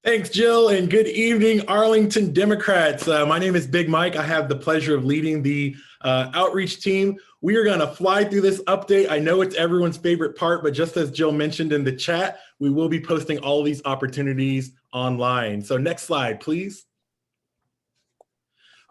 Thanks, Jill, and good evening, Arlington Democrats. My name is Big Mike. I have the pleasure of leading the outreach team. We are going to fly through this update. I know it's everyone's favorite part, but just as Jill mentioned in the chat, we will be posting all of these opportunities online. So next slide, please.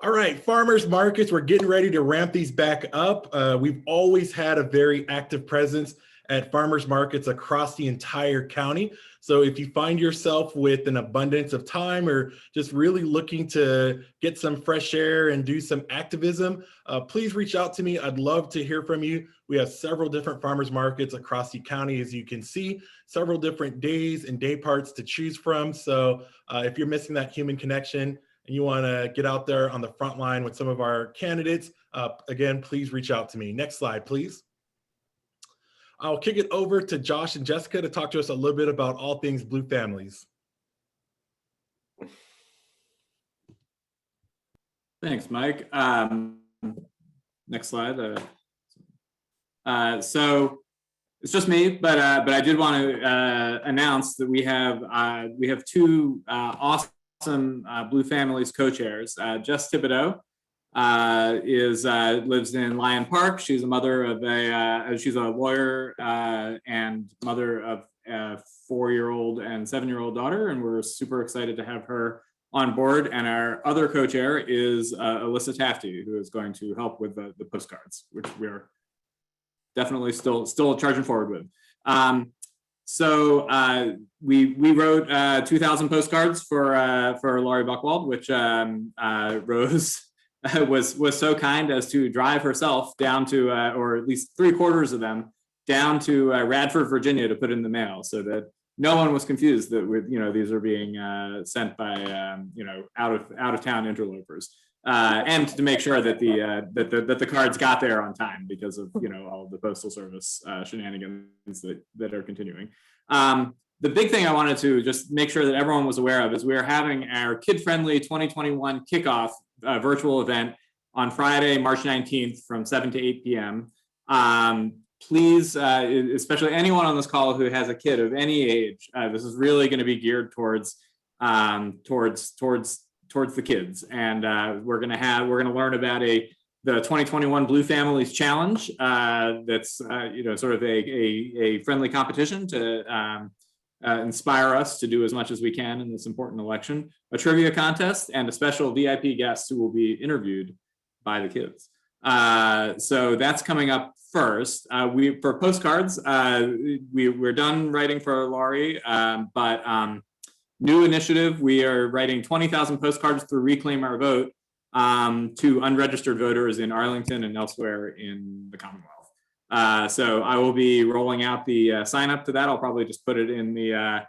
All right, farmers markets, we're getting ready to ramp these back up. We've always had a very active presence at farmers markets across the entire county. So if you find yourself with an abundance of time or just really looking to get some fresh air and do some activism, please reach out to me. I'd love to hear from you. We have several different farmers markets across the county, as you can see, several different days and day parts to choose from. So if you're missing that human connection and you want to get out there on the front line with some of our candidates, again, please reach out to me. Next slide, please. I'll kick it over to Josh and Jessica to talk to us a little bit about all things Blue Families.
Thanks, Mike. Next slide. So it's just me, but I did want to announce that we have two awesome Blue Families co-chairs. Jess Thibodeau lives in Lyon Park. She's a mother of she's a lawyer and mother of a 4-year-old and 7-year-old daughter, and we're super excited to have her on board. And our other co-chair is Alyssa Tafty, who is going to help with the postcards, which we're definitely still charging forward with. So we wrote 2,000 postcards for Laurie Buchwald, which Rose was so kind as to drive herself down to, or at least 3/4 of them, down to Radford, Virginia, to put in the mail, so that no one was confused that these are being sent by out of town interlopers, and to make sure that the cards got there on time because of all of the postal service shenanigans that are continuing. The big thing I wanted to just make sure that everyone was aware of is we are having our kid-friendly 2021 kickoff virtual event on Friday, March 19th from 7 to 8 p.m. Please, especially anyone on this call who has a kid of any age, this is really going to be geared towards the kids, and we're going to learn about the 2021 Blue Families Challenge. That's sort of a friendly competition to inspire us to do as much as we can in this important election, a trivia contest, and a special VIP guest who will be interviewed by the kids. So that's coming up first. For postcards, we're done writing for Laurie, but new initiative, we are writing 20,000 postcards through Reclaim Our Vote to unregistered voters in Arlington and elsewhere in the Commonwealth. So I will be rolling out the sign up to that. I'll probably just put it in the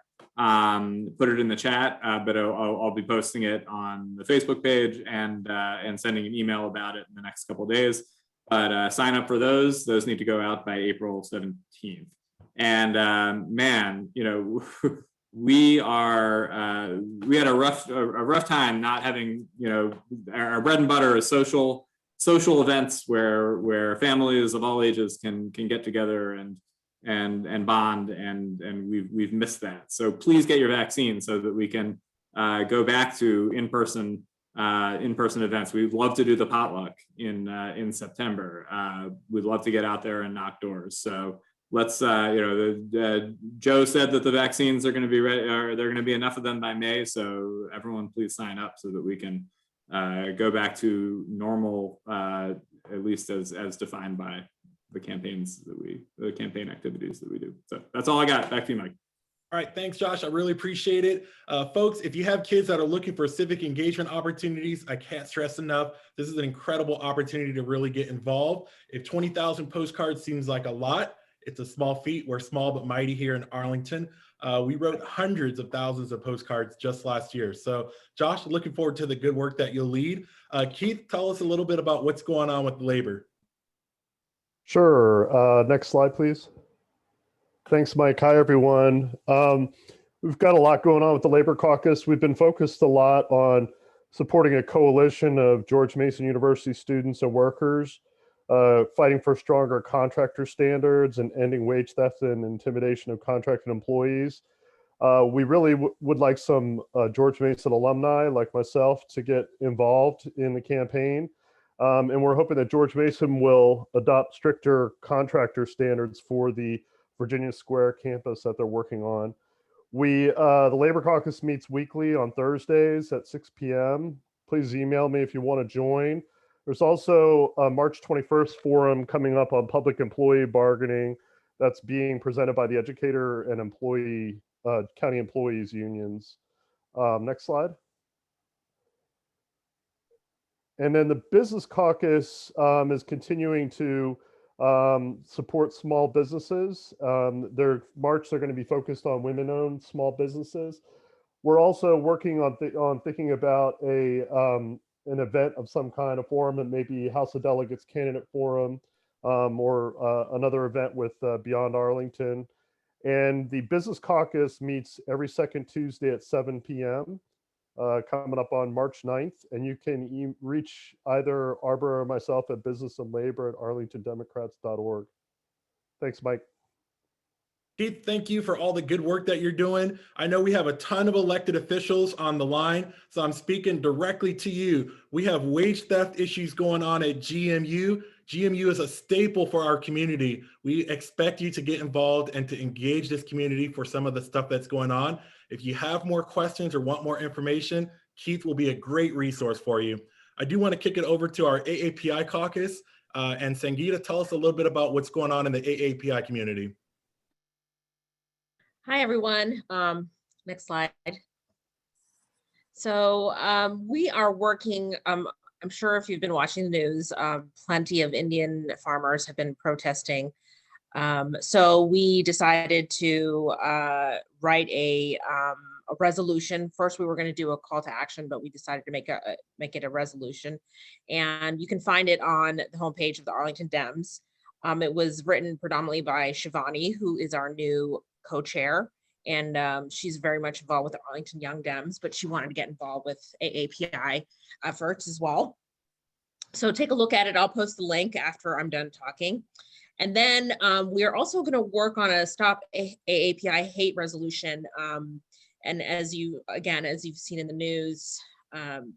chat, but I'll be posting it on the Facebook page and sending an email about it in the next couple of days. But sign up for those. Those need to go out by April 17th. And man, we had a rough time not having, our bread and butter is social events where families of all ages can get together and bond, and we've missed that. So please get your vaccine so that we can go back to in-person events. We'd love to do the potluck in September. We'd love to get out there and knock doors. So let's, Joe said that the vaccines are going to be ready, or there are going to be enough of them by May. So everyone please sign up so that we can go back to normal, at least as defined by the campaign activities that we do. So that's all I got. Back to you, Mike.
All right, thanks, Josh. I really appreciate it. Folks, if you have kids that are looking for civic engagement opportunities, I can't stress enough, this is an incredible opportunity to really get involved. If 20,000 postcards seems like a lot, it's a small feat. We're small but mighty here in Arlington. We wrote hundreds of thousands of postcards just last year. So Josh, looking forward to the good work that you'll lead. Keith, tell us a little bit about what's going on with labor.
Sure. Next slide, please. Thanks, Mike. Hi, everyone. We've got a lot going on with the Labor Caucus. We've been focused a lot on supporting a coalition of George Mason University students and workers, fighting for stronger contractor standards and ending wage theft and intimidation of contracted employees. We really would like some George Mason alumni like myself to get involved in the campaign. And we're hoping that George Mason will adopt stricter contractor standards for the Virginia Square campus that they're working on. The Labor Caucus meets weekly on Thursdays at 6 p.m. Please email me if you want to join. There's also a March 21st forum coming up on public employee bargaining that's being presented by the educator and county employees unions. Next slide. And then the Business Caucus is continuing to support small businesses. Their March, they're going to be focused on women-owned small businesses. We're also working on thinking about an event of some kind of forum, and maybe House of Delegates candidate forum, or another event with Beyond Arlington. And the Business Caucus meets every second Tuesday at 7 p.m. Coming up on March 9th, and you can reach either Arbor or myself at businessandlabor@arlingtondemocrats.org. Thanks, Mike.
Keith, thank you for all the good work that you're doing. I know we have a ton of elected officials on the line, so I'm speaking directly to you. We have wage theft issues going on at GMU. GMU is a staple for our community. We expect you to get involved and to engage this community for some of the stuff that's going on. If you have more questions or want more information, Keith will be a great resource for you. I do want to kick it over to our AAPI caucus, and Sangeeta, tell us a little bit about what's going on in the AAPI community.
Hi, everyone. Next slide. So we are working, I'm sure if you've been watching the news, plenty of Indian farmers have been protesting. So we decided to write a resolution. First, we were going to do a call to action, but we decided to make it a resolution. And you can find it on the homepage of the Arlington Dems. It was written predominantly by Shivani, who is our new co-chair, and she's very much involved with the Arlington Young Dems, but she wanted to get involved with AAPI efforts as well. So take a look at it. I'll post the link after I'm done talking. And then we are also going to work on a Stop AAPI Hate resolution. And as you've seen in the news,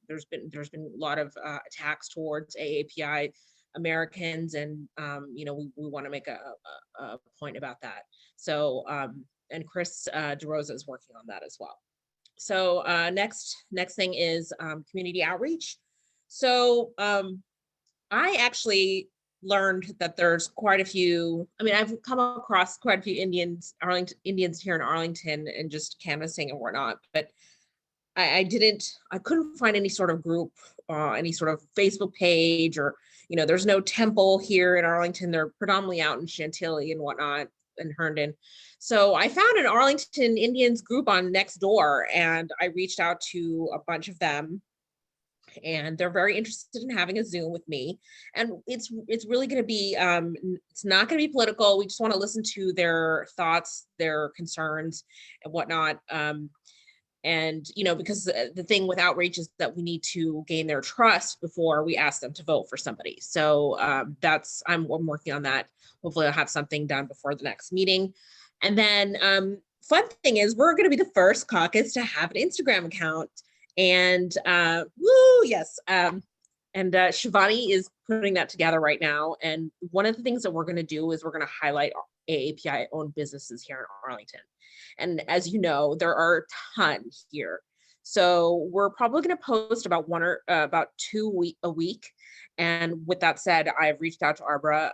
there's been a lot of attacks towards AAPI Americans, and we want to make a point about that. So and Chris DeRosa is working on that as well. So next thing is community outreach. So I actually learned that there's quite a few, I've come across quite a few Indians here in Arlington and just canvassing and whatnot, but I couldn't find any sort of group, any sort of Facebook page, or, there's no temple here in Arlington. They're predominantly out in Chantilly and whatnot, and Herndon. So I found an Arlington Indians group on Nextdoor, and I reached out to a bunch of them, and they're very interested in having a Zoom with me. And it's really going to be, it's not going to be political. We just want to listen to their thoughts, their concerns and whatnot. And, because the thing with outreach is that we need to gain their trust before we ask them to vote for somebody. So I'm working on that. Hopefully I'll have something done before the next meeting. And then fun thing is, we're going to be the first caucus to have an Instagram account. And yes. And Shivani is putting that together right now. And one of the things that we're going to do is we're going to highlight AAPI owned businesses here in Arlington. And as you know, there are a ton here. So we're probably going to post about 2 a week. And with that said, I've reached out to Arbra,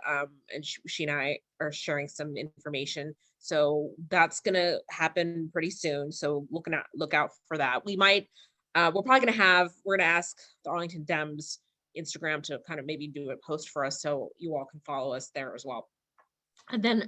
and she and I are sharing some information. So that's going to happen pretty soon. So look out for that. We're probably going to ask the Arlington Dems Instagram to kind of maybe do a post for us, so you all can follow us there as well. And then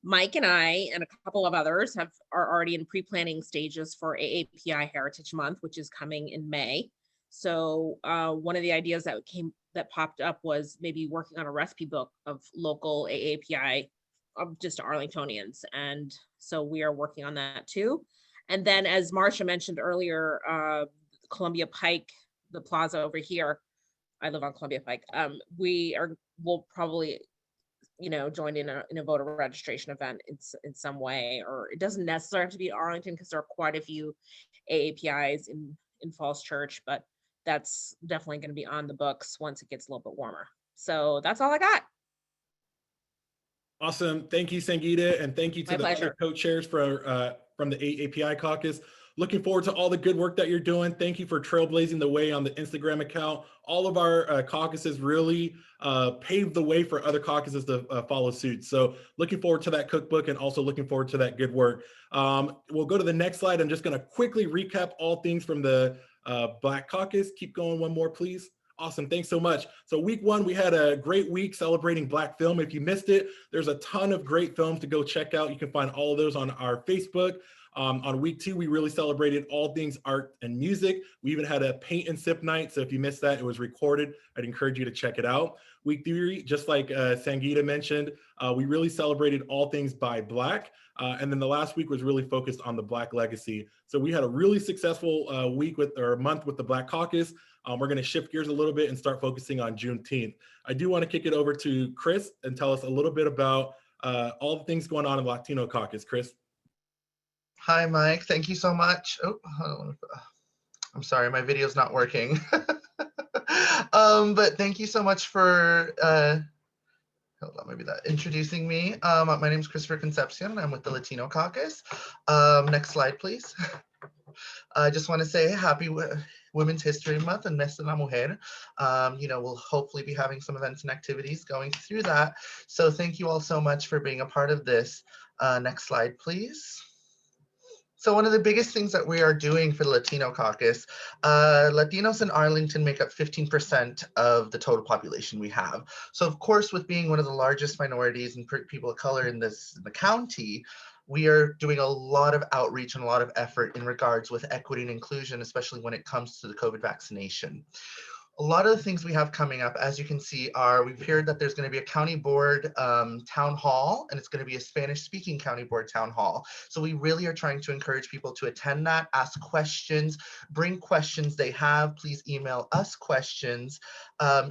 Mike and I and a couple of others are already in pre-planning stages for AAPI Heritage Month, which is coming in May. So one of the ideas that popped up was maybe working on a recipe book of local AAPI of just Arlingtonians. And so we are working on that too. And then, as Marcia mentioned earlier, Columbia Pike, the plaza over here, I live on Columbia Pike. We'll probably, join in a voter registration event in some way, or it doesn't necessarily have to be Arlington, because there are quite a few AAPIs in Falls Church, but that's definitely going to be on the books once it gets a little bit warmer. So that's all I got.
Awesome. Thank you, Sangeeta, and thank you to the other co-chairs from the AAPI caucus. Looking forward to all the good work that you're doing. Thank you for trailblazing the way on the Instagram account. All of our caucuses really paved the way for other caucuses to follow suit. So looking forward to that cookbook, and also looking forward to that good work. We'll go to the next slide. I'm just going to quickly recap all things from the Black Caucus. Keep going one more, please. Awesome. Thanks so much. So week one, we had a great week celebrating Black film. If you missed it, there's a ton of great films to go check out. You can find all of those on our Facebook. On week two, we really celebrated all things art and music. We even had a paint and sip night. So if you missed that, it was recorded. I'd encourage you to check it out. Week three, just like Sangeeta mentioned, we really celebrated all things by Black. And then the last week was really focused on the Black legacy. So we had a really successful month with the Black Caucus. We're going to shift gears a little bit and start focusing on Juneteenth. I do want to kick it over to Chris and tell us a little bit about all the things going on in the Latino caucus. Chris.
Hi, Mike. Thank you so much. Oh, hold on. I'm sorry, my video's not working. But thank you so much for hold on, maybe that introducing me. My name is Christopher Concepcion. I'm with the Latino Caucus. Next slide, please. I just want to say happy Women's History Month and Mes de la Mujer. You know, we'll hopefully be having some events and activities going through that. So thank you all so much for being a part of this. Next slide, please. So one of the biggest things that we are doing for the Latino Caucus, Latinos in Arlington make up 15% of the total population we have. So of course, with being one of the largest minorities and people of color in the county, we are doing a lot of outreach and a lot of effort in regards with equity and inclusion, especially when it comes to the COVID vaccination. A lot of the things we have coming up, as you can see, we've heard that there's going to be a county board town hall, and it's going to be a Spanish-speaking county board town hall. So we really are trying to encourage people to attend that, ask questions, bring questions they have. Please email us questions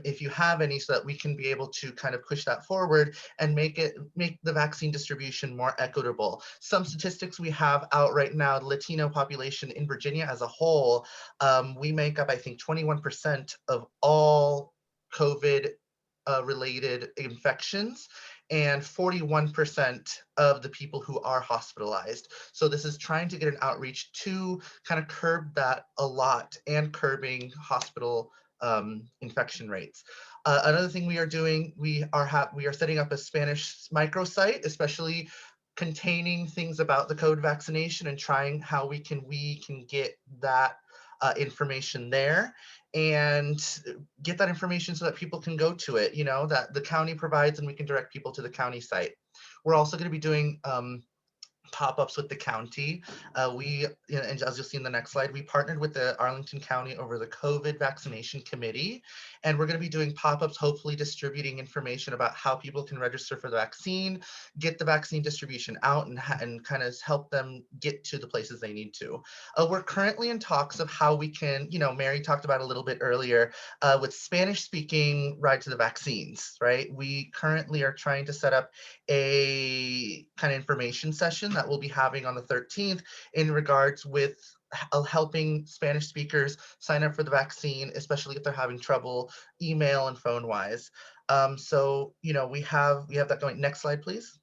if you have any, so that we can be able to kind of push that forward and make the vaccine distribution more equitable. Some statistics we have out right now, the Latino population in Virginia as a whole, we make up, I think, 21% of all COVID related infections and 41% of the people who are hospitalized. So this is trying to get an outreach to kind of curb that a lot and curbing hospital infection rates. Another thing we are doing, we are setting up a Spanish microsite, especially containing things about the COVID vaccination and trying how we can get that information there and get that information so that people can go to it, you know, that the county provides, and we can direct people to the county site. We're also going to be doing pop-ups with the county. And as you'll see in the next slide, we partnered with the Arlington County over the COVID vaccination committee, and we're going to be doing pop-ups, hopefully distributing information about how people can register for the vaccine, get the vaccine distribution out, and kind of help them get to the places they need to. We're currently in talks of how we can, you know, Mary talked about a little bit earlier, with Spanish-speaking Ride to the Vaccines, right? We currently are trying to set up a kind of information session that we'll be having on the 13th in regards with helping Spanish speakers sign up for the vaccine, especially if they're having trouble email and phone wise. So, you know, we have that going. Next slide, please.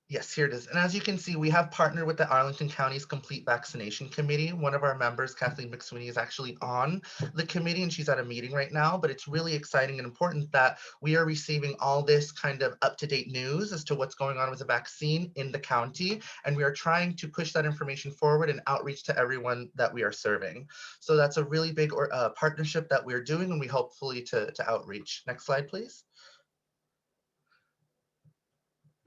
Yes, here it is. And as you can see, we have partnered with the Arlington County's Complete Vaccination Committee. One of our members, Kathleen McSweeney, is actually on the committee, and she's at a meeting right now, but it's really exciting and important that we are receiving all this kind of up-to-date news as to what's going on with the vaccine in the county, and we are trying to push that information forward and outreach to everyone that we are serving. So that's a really big partnership that we're doing, and we hopefully to outreach. Next slide, please.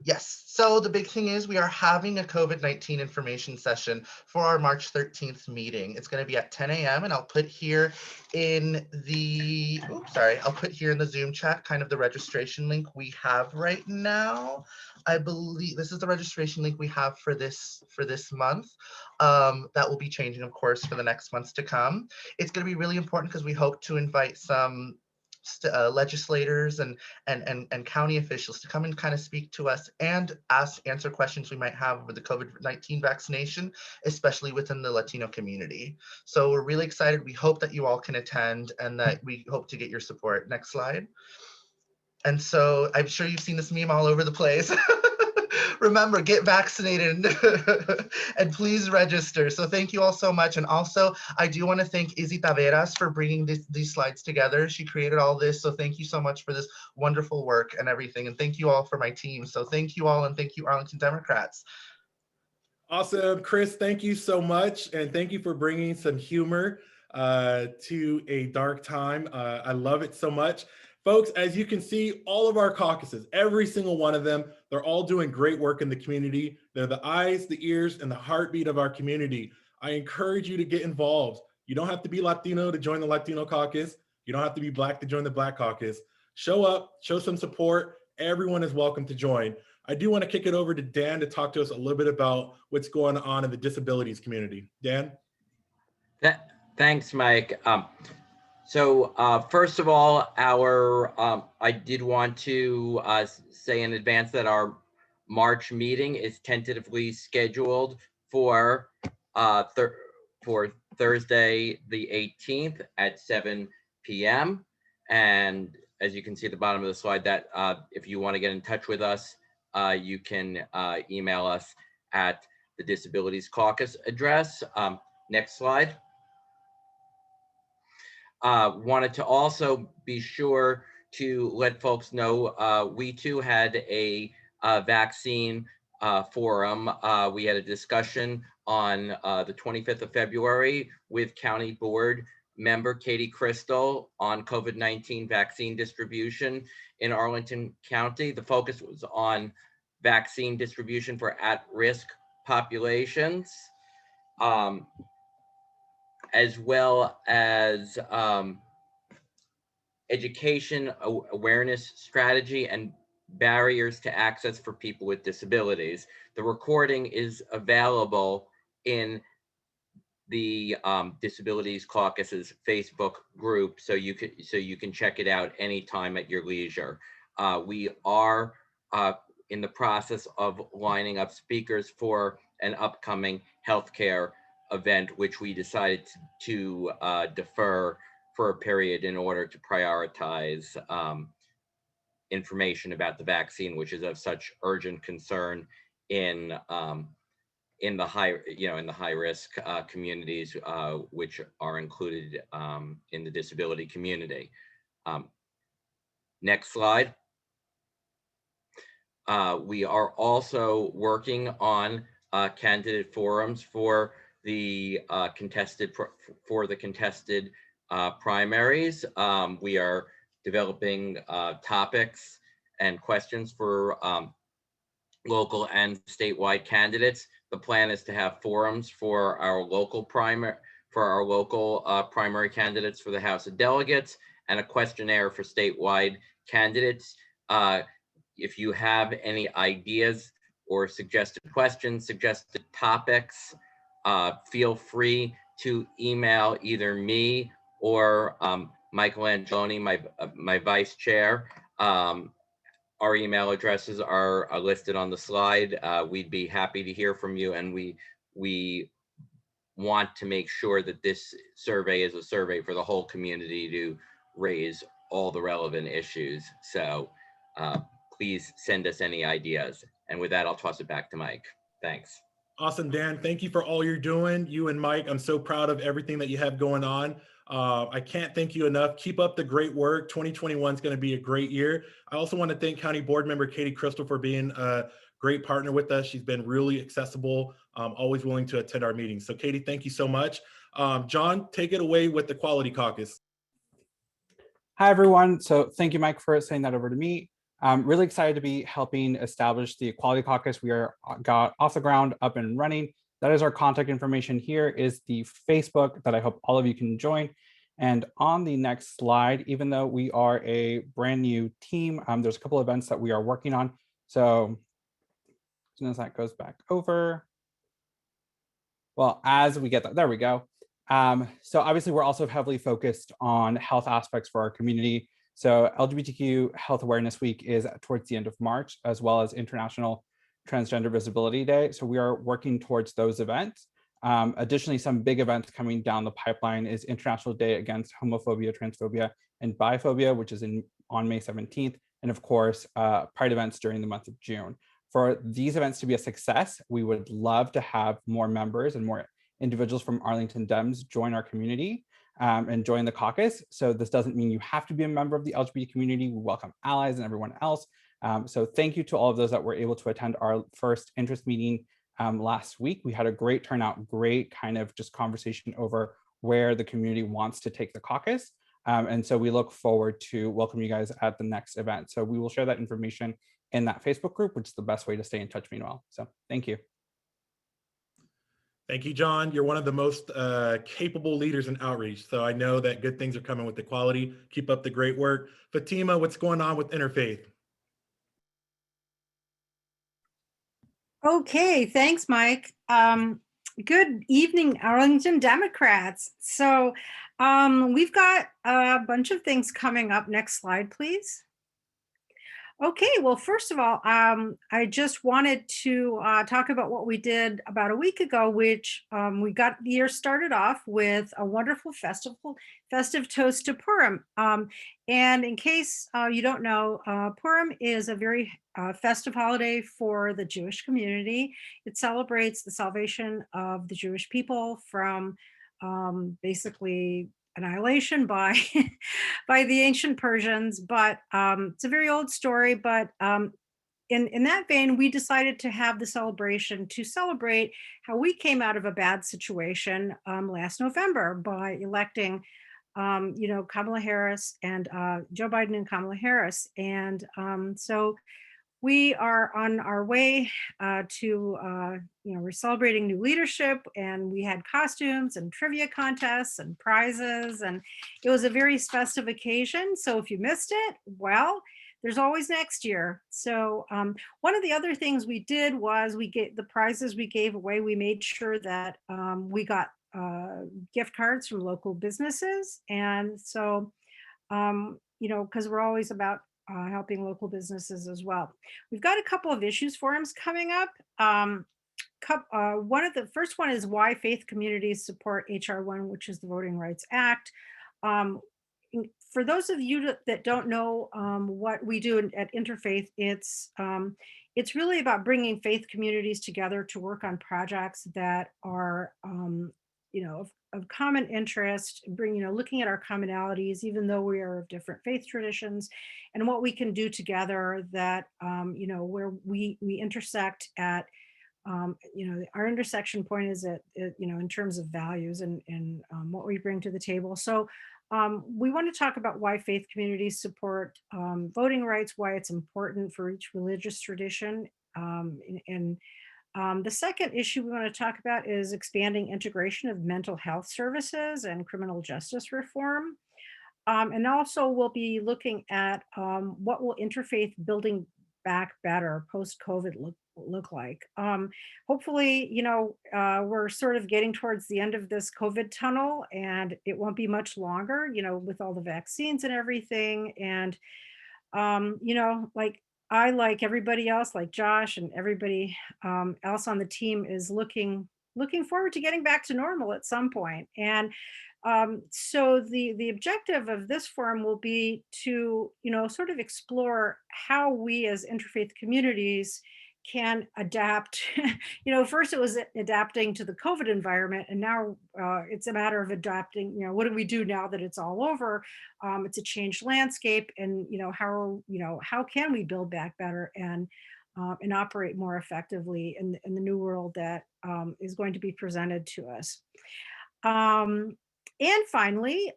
Yes, so the big thing is we are having a COVID-19 information session for our March 13th meeting. It's going to be at 10 a.m. and I'll put here in the, I'll put here in the Zoom chat kind of the registration link we have right now. I believe this is the registration link we have for this month. That will be changing, of course, for the next months to come. It's going to be really important because we hope to invite some legislators and county officials to come and kind of speak to us and answer questions we might have with the COVID-19 vaccination, especially within the Latino community. So we're really excited. We hope that you all can attend and that we hope to get your support. Next slide. And so I'm sure you've seen this meme all over the place. Remember, get vaccinated and please register. So thank you all so much. And also, I do want to thank Izzy Taveras for bringing these slides together. She created all this. So thank you so much for this wonderful work and everything. And thank you all for my team. So thank you all, and thank you, Arlington Democrats.
Awesome. Chris, thank you so much. And thank you for bringing some humor to a dark time. I love it so much. Folks, as you can see, all of our caucuses, every single one of them, they're all doing great work in the community. They're the eyes, the ears, and the heartbeat of our community. I encourage you to get involved. You don't have to be Latino to join the Latino caucus. You don't have to be Black to join the Black caucus. Show up, show some support. Everyone is welcome to join. I do want to kick it over to Dan to talk to us a little bit about what's going on in the disabilities community. Dan?
Thanks, Mike. So first of all, I did want to say in advance that our March meeting is tentatively scheduled for Thursday, the 18th at 7 p.m. And as you can see at the bottom of the slide, that if you want to get in touch with us, you can email us at the Disabilities Caucus address. Next slide. Wanted to also be sure to let folks know we too had a vaccine forum. We had a discussion on the 25th of February with County Board member Katie Crystal on COVID-19 vaccine distribution in Arlington County. The focus was on vaccine distribution for at-risk populations, as well as education, awareness strategy, and barriers to access for people with disabilities. The recording is available in the Disabilities Caucus's Facebook group, so you can check it out anytime at your leisure. We are in the process of lining up speakers for an upcoming healthcare event, which we decided to defer for a period in order to prioritize information about the vaccine, which is of such urgent concern in the high risk communities, which are included in the disability community. Next slide. We are also working on candidate forums for the contested primaries. We are developing topics and questions for local and statewide candidates. The plan is to have forums for our local primary candidates for the House of Delegates, and a questionnaire for statewide candidates. If you have any ideas or suggested questions, suggested topics, feel free to email either me or Michael Angeloni, my vice chair. Our email addresses are listed on the slide. We'd be happy to hear from you, and we want to make sure that this survey is a survey for the whole community to raise all the relevant issues. So please send us any ideas. And with that, I'll toss it back to Mike. Thanks.
Awesome, Dan. Thank you for all you're doing. You and Mike, I'm so proud of everything that you have going on. I can't thank you enough. Keep up the great work. 2021 is going to be a great year. I also want to thank County Board Member Katie Crystal for being a great partner with us. She's been really accessible, always willing to attend our meetings. So Katie, thank you so much. John, take it away with the Quality Caucus.
Hi, everyone. So thank you, Mike, for saying that over to me. I'm really excited to be helping establish the Equality Caucus. We got off the ground, up and running. That is our contact information. Here is the Facebook that I hope all of you can join. And on the next slide, even though we are a brand new team, there's a couple of events that we are working on. So as soon as that goes back over, well, as we get that, there we go. So obviously we're also heavily focused on health aspects for our community. So LGBTQ Health Awareness Week is towards the end of March, as well as International Transgender Visibility Day. So we are working towards those events. Additionally, some big events coming down the pipeline is International Day Against Homophobia, Transphobia, and Biphobia, which is on May 17th. And of course, Pride events during the month of June. For these events to be a success, we would love to have more members and more individuals from Arlington Dems join our community and join the caucus. So this doesn't mean you have to be a member of the LGBT community. We welcome allies and everyone else. So thank you to all of those that were able to attend our first interest meeting last week. We had a great turnout, great kind of just conversation over where the community wants to take the caucus. And so we look forward to welcome you guys at the next event. So we will share that information in that Facebook group, which is the best way to stay in touch meanwhile. So thank you.
Thank you, John. You're one of the most capable leaders in outreach. So I know that good things are coming with Equality. Keep up the great work. Fatima, what's going on with Interfaith?
Okay, thanks, Mike. Good evening, Arlington Democrats. So We've got a bunch of things coming up. Next slide, please. Okay, well, first of all, I just wanted to talk about what we did about a week ago, which we got the year started off with a wonderful festive toast to Purim. And in case you don't know, Purim is a very festive holiday for the Jewish community. It celebrates the salvation of the Jewish people from basically annihilation by by the ancient Persians, but it's a very old story. But in that vein, we decided to have the celebration to celebrate how we came out of a bad situation last November by electing Kamala Harris and Joe Biden and Kamala Harris. And so we are on our way to, we're celebrating new leadership, and we had costumes and trivia contests and prizes, and it was a very festive occasion. So if you missed it, well, there's always next year. So one of the other things we did was we get the prizes we gave away. We made sure that we got gift cards from local businesses. And so, because we're always about helping local businesses as well. We've got a couple of issues forums coming up. One of the first one is why faith communities support HR 1, which is the Voting Rights Act. For those of you that don't know what we do at Interfaith, it's really about bringing faith communities together to work on projects that are of common interest, looking at our commonalities, even though we are of different faith traditions, and what we can do together that, where we intersect at, our intersection point is at, in terms of values and what we bring to the table. So we want to talk about why faith communities support voting rights, why it's important for each religious tradition, the second issue we want to talk about is expanding integration of mental health services and criminal justice reform. And also we'll be looking at what will interfaith building back better post-COVID look like. Hopefully, we're sort of getting towards the end of this COVID tunnel, and it won't be much longer, with all the vaccines and everything. And, I, like everybody else, like Josh and everybody else on the team, is looking forward to getting back to normal at some point. And so the objective of this forum will be to, sort of explore how we as interfaith communities can adapt. First it was adapting to the COVID environment, and now it's a matter of adapting, what do we do now that it's all over? It's a changed landscape, and how can we build back better and operate more effectively in the new world that is going to be presented to us. And finally,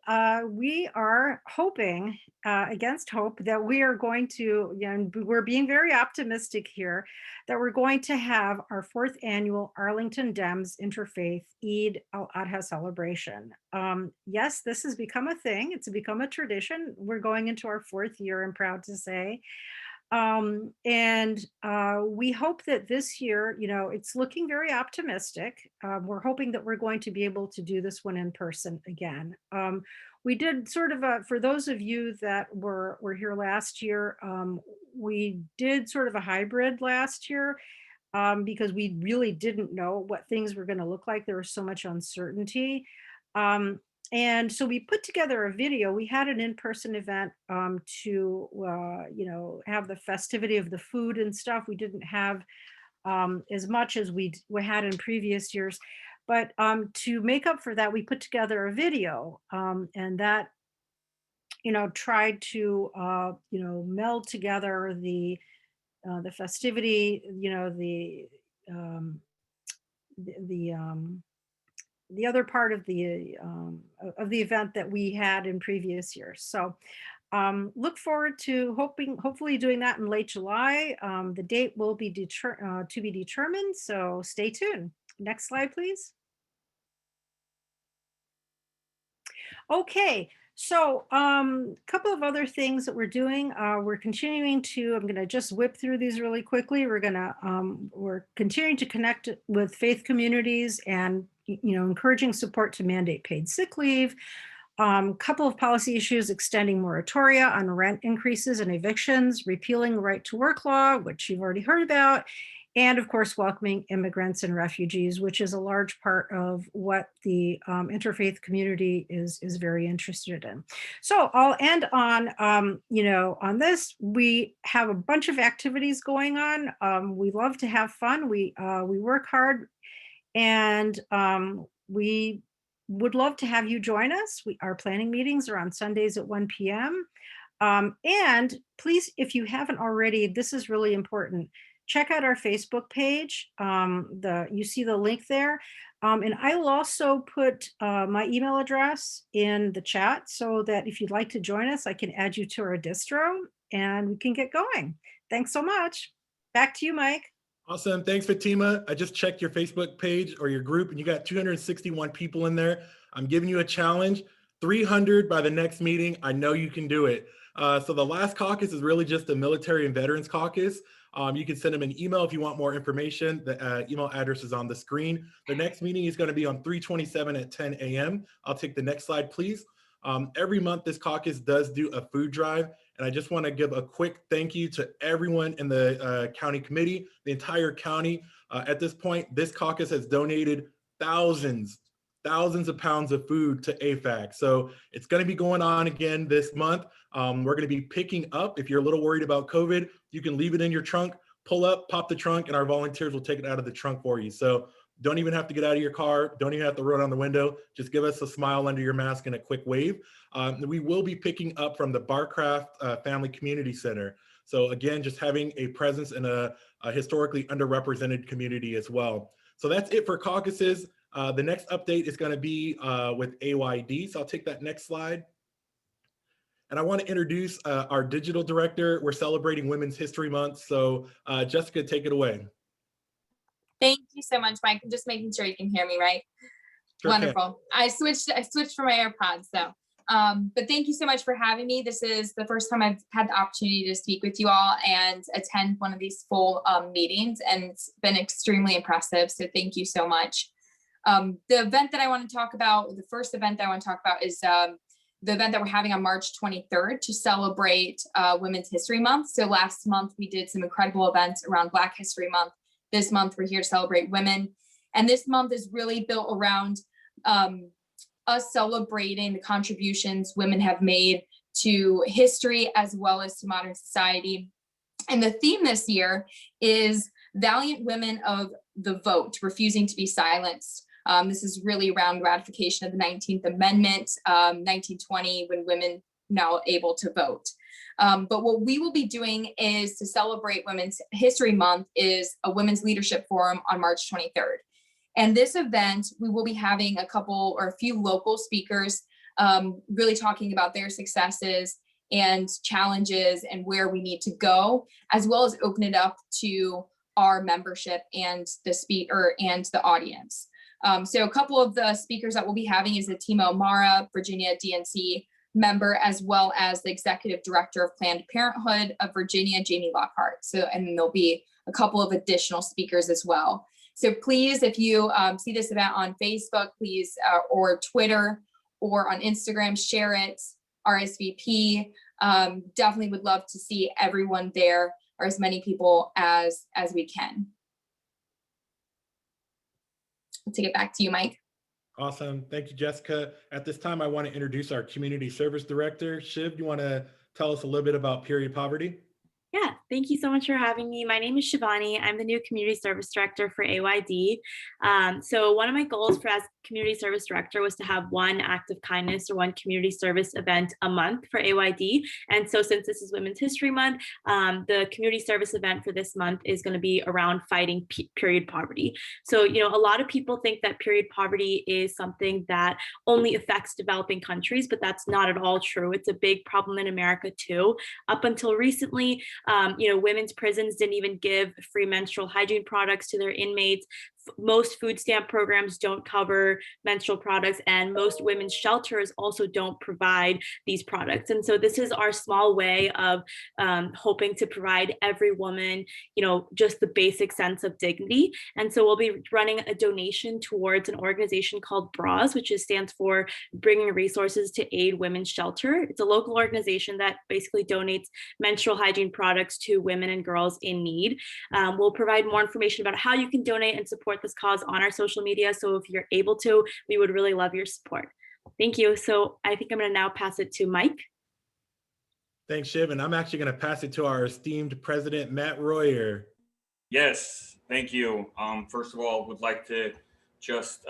we are hoping against hope that we are going to, and we're being very optimistic here, that we're going to have our 4th annual Arlington Dems Interfaith Eid al-Adha celebration. Yes, this has become a thing. It's become a tradition. We're going into our 4th year, I'm proud to say. We hope that this year, it's looking very optimistic. We're hoping that we're going to be able to do this one in person again. We did sort of for those of you that were here last year, we did sort of a hybrid last year because we really didn't know what things were going to look like. There was so much uncertainty. And so we put together a video. We had an in-person event to, have the festivity of the food and stuff. We didn't have as much as we had in previous years. But to make up for that, we put together a video, and that, tried to, meld together the festivity, the other part of the event that we had in previous years. So look forward to hopefully doing that in late July. The date will be to be determined, so stay tuned. Next slide, please. Okay, so a couple of other things that we're doing. We're continuing to, I'm gonna just whip through these really quickly. We're continuing to connect with faith communities and encouraging support to mandate paid sick leave. couple of policy issues: extending moratoria on rent increases and evictions, repealing the right to work law, which you've already heard about, and of course, welcoming immigrants and refugees, which is a large part of what the interfaith community is very interested in. So I'll end on, on this. We have a bunch of activities going on. We love to have fun. We work hard, and we would love to have you join us. Our planning meetings are on Sundays at 1 p.m. And please, if you haven't already, this is really important. Check out our Facebook page. You see the link there. And I will also put my email address in the chat so that if you'd like to join us, I can add you to our distro and we can get going. Thanks so much. Back to you, Mike.
Awesome. Thanks, Fatima. I just checked your Facebook page or your group and you got 261 people in there. I'm giving you a challenge, 300 by the next meeting. I know you can do it. So the last caucus is really just the Military and Veterans Caucus. You can send them an email if you want more information. The email address is on the screen. The next meeting is going to be on 3/27 at 10 a.m. I'll take the next slide, please. Every month, this caucus does do a food drive. And I just want to give a quick thank you to everyone in the county committee, the entire county. At this point, this caucus has donated thousands of pounds of food to AFAC. So it's going to be going on again this month. We're going to be picking up. If you're a little worried about COVID, you can leave it in your trunk, pull up, pop the trunk, and our volunteers will take it out of the trunk for you. So don't even have to get out of your car. Don't even have to roll down the window. Just give us a smile under your mask and a quick wave. We will be picking up from the Barcraft Family Community Center. So again, just having a presence in a historically underrepresented community as well. So that's it for caucuses. The next update is going to be with AYD. So I'll take that next slide. And I want to introduce our digital director. We're celebrating Women's History Month. So Jessica, take it away.
Thank you so much, Mike. I'm just making sure you can hear me, right?
Sure
Wonderful. I switched for my AirPods, so. But thank you so much for having me. This is the first time I've had the opportunity to speak with you all and attend one of these full meetings, and it's been extremely impressive. So thank you so much. The event that I want to talk about, the first event that I want to talk about is the event that we're having on March 23rd to celebrate Women's History Month. So last month we did some incredible events around Black History Month. This month we're here to celebrate women. And this month is really built around us celebrating the contributions women have made to history as well as to modern society. And the theme this year is Valiant Women of the Vote, Refusing to be Silenced. This is really around ratification of the 19th Amendment, 1920, when women now able to vote. But what we will be doing is to celebrate Women's History Month is a Women's Leadership Forum on March 23rd. And this event, we will be having a few local speakers really talking about their successes and challenges and where we need to go, as well as open it up to our membership and the speaker and the audience. So a couple of the speakers that we'll be having is Atima O'Mara, Virginia DNC member, as well as the Executive Director of Planned Parenthood of Virginia, Jamie Lockhart. So, and there'll be a couple of additional speakers as well. So please, if you see this event on Facebook, please, or Twitter or on Instagram, share it, RSVP. Definitely would love to see everyone there, or as many people as we can. I'll take it back to you, Mike.
Awesome. Thank you, Jessica. At this time, I want to introduce our Community Service Director. Shiv, do you want to tell us a little bit about period poverty?
Yeah, thank you so much for having me. My name is Shivani. I'm the new Community Service Director for AYD. So one of my goals as Community Service Director was to have one act of kindness or one community service event a month for AYD. And so since this is Women's History Month, the community service event for this month is going to be around fighting period poverty. So, you know, a lot of people think that period poverty is something that only affects developing countries, but that's not at all true. It's a big problem in America too. Up until recently, you know, women's prisons didn't even give free menstrual hygiene products to their inmates. most food stamp programs don't cover menstrual products, and most women's shelters also don't provide these products. And so this is our small way of hoping to provide every woman, just the basic sense of dignity. And so we'll be running a donation towards an organization called BRAS, which stands for Bringing Resources to Aid Women's Shelter. It's a local organization that basically donates menstrual hygiene products to women and girls in need. We'll provide more information about how you can donate and support this cause on our social media. So if you're able to, we would really love your support. Thank you. So I think I'm going to now pass it to Mike.
Thanks, Shiv. And I'm actually going to pass it to our esteemed president, Matt Royer.
Yes, thank you. First of all, would like to just,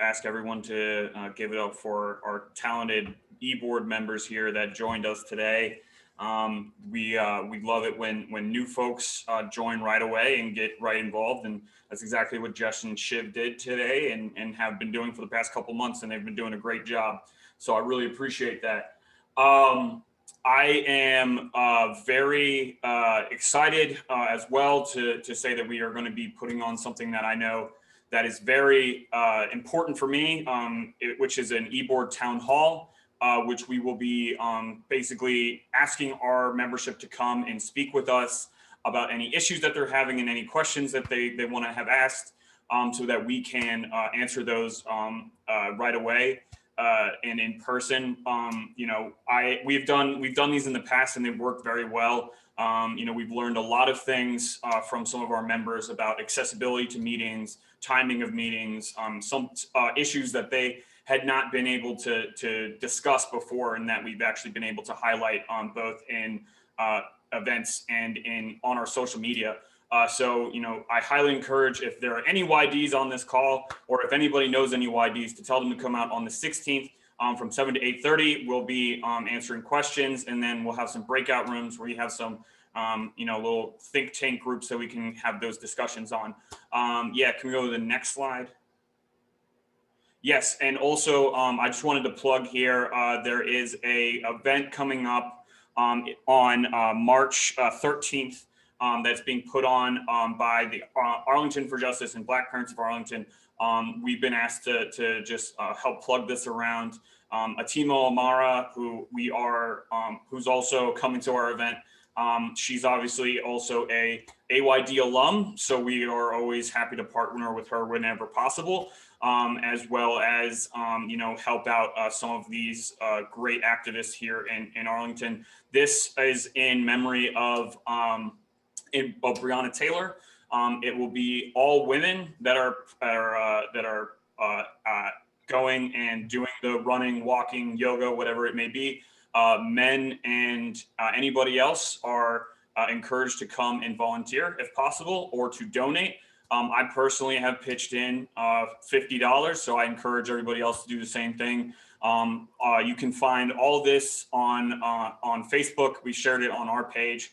ask everyone to give it up for our talented e-board members here that joined us today. We love it when new folks join right away and get right involved, and that's exactly what Jess and Shiv did today and have been doing for the past couple months, and they've been doing a great job. So I really appreciate that. I am very excited as well to say that we are going to be putting on something that I know that is very important for me, which is an e-board town hall, which we will be basically asking our membership to come and speak with us about any issues that they're having and any questions that they want to have asked, so that we can answer those right away and in person. We've done these in the past and they've worked very well. We've learned a lot of things from some of our members about accessibility to meetings, timing of meetings, some issues that they had not been able to discuss before, and that we've actually been able to highlight both in events and on our social media. So I highly encourage, if there are any YDs on this call, or if anybody knows any YDs, to tell them to come out on the 16th from 7 to 8:30. We'll be answering questions, and then we'll have some breakout rooms where you have some little think tank groups so we can have those discussions on. Yeah, can we go to the next slide? Yes, and also I just wanted to plug here, there is a event coming up on March 13th that's being put on by the Arlington for Justice and Black Parents of Arlington. We've been asked to just help plug this around. Atimo Amara, who's also coming to our event. She's obviously also a AYD alum, so we are always happy to partner with her whenever possible, as well as help out some of these great activists here in Arlington. This is in memory of Breonna Taylor. It will be all women that are going and doing the running, walking, yoga, whatever it may be. Men and anybody else are encouraged to come and volunteer if possible, or to donate. I personally have pitched in $50, so I encourage everybody else to do the same thing. You can find all this on Facebook. We shared it on our page.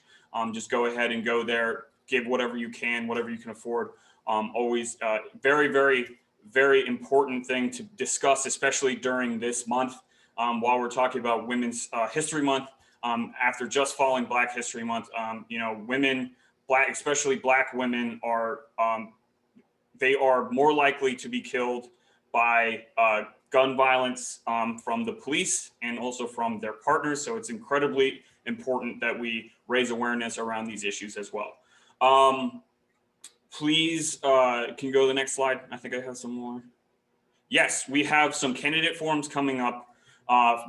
Just go ahead and go there, give whatever you can afford. Always very, very, very important thing to discuss, especially during this month. While we're talking about Women's History Month, after just following Black History Month, women, especially Black women, they are more likely to be killed by gun violence from the police and also from their partners. So it's incredibly important that we raise awareness around these issues as well. Please, can you go to the next slide? I think I have some more. Yes, we have some candidate forums coming up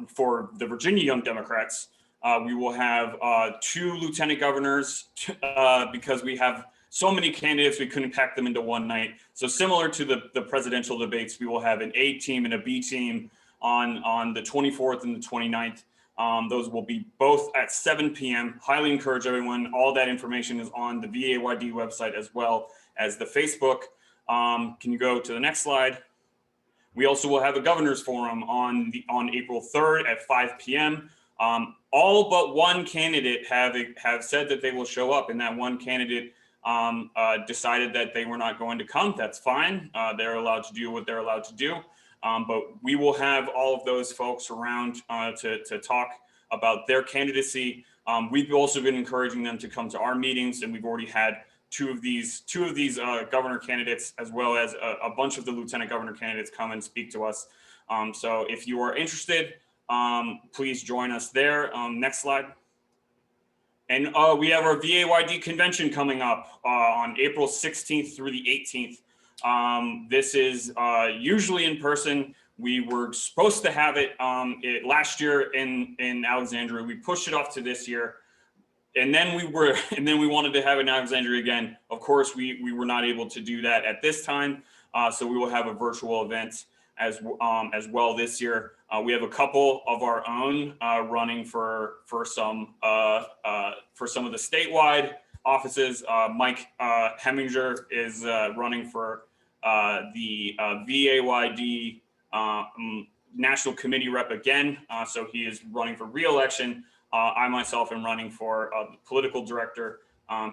for the Virginia Young Democrats. We will have 2 lieutenant governors because we have so many candidates, we couldn't pack them into one night. So similar to the presidential debates, we will have an A team and a B team on the 24th and the 29th. Those will be both at 7 p.m. Highly encourage everyone. All that information is on the VAYD website as well as the Facebook. Can you go to the next slide? We also will have a governor's forum on April 3rd at 5 p.m. All but one candidate have said that they will show up, and that one candidate decided that they were not going to come. That's fine. They're allowed to do what they're allowed to do. But we will have all of those folks around to talk about their candidacy. We've also been encouraging them to come to our meetings, and we've already had two of these governor candidates, as well as a bunch of the lieutenant governor candidates, come and speak to us. So if you are interested, please join us there. Next slide. And we have our VAYD convention coming up on April 16th through the 18th. This is usually in person. We were supposed to have it, last year in Alexandria. We pushed it off to this year. And then we wanted to have it in Alexandria again. Of course, we were not able to do that at this time. So we will have a virtual event as well this year. We have a couple of our own running for some of the statewide offices. Mike Heminger is running for the VAYD National Committee rep again. So he is running for re-election. I myself am running for political director.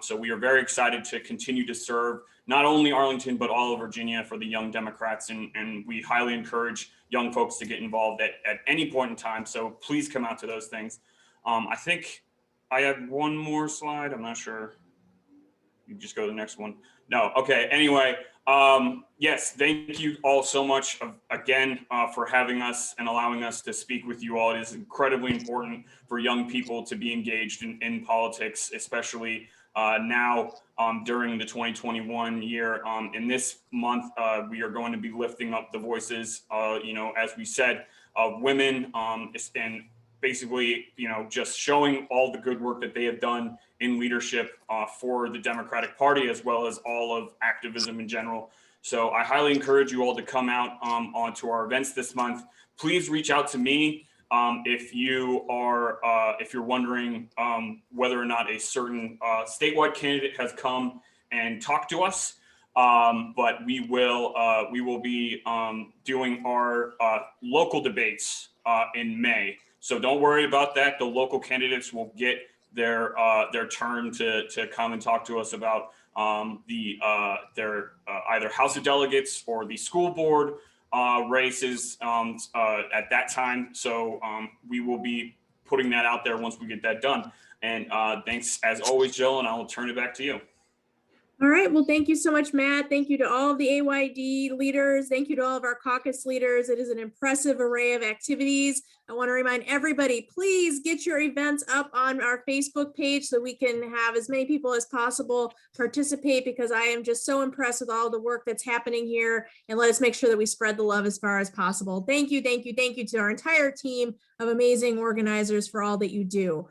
So we are very excited to continue to serve not only Arlington, but all of Virginia for the Young Democrats. And we highly encourage young folks to get involved at any point in time. So please come out to those things. I think I have one more slide. I'm not sure. You just go to the next one. No. Okay. Anyway, yes, thank you all so much again for having us and allowing us to speak with you all. It is incredibly important for young people to be engaged in politics, especially now during the 2021 year. In this month, we are going to be lifting up the voices, as we said, of women, and basically, just showing all the good work that they have done in leadership for the Democratic Party, as well as all of activism in general. So I highly encourage you all to come out onto our events this month. Please reach out to me if you're wondering whether or not a certain statewide candidate has come and talked to us. But we will be doing our local debates in May. So don't worry about that. The local candidates will get their turn to come and talk to us about their either House of Delegates or the school board races at that time. So we will be putting that out there once we get that done. And thanks as always, Jill, and I will turn it back to you.
All right. Well, thank you so much, Matt. Thank you to all of the AYD leaders. Thank you to all of our caucus leaders. It is an impressive array of activities. I want to remind everybody, please get your events up on our Facebook page so we can have as many people as possible participate, because I am just so impressed with all the work that's happening here, and let us make sure that we spread the love as far as possible. Thank you, thank you, thank you to our entire team of amazing organizers for all that you do.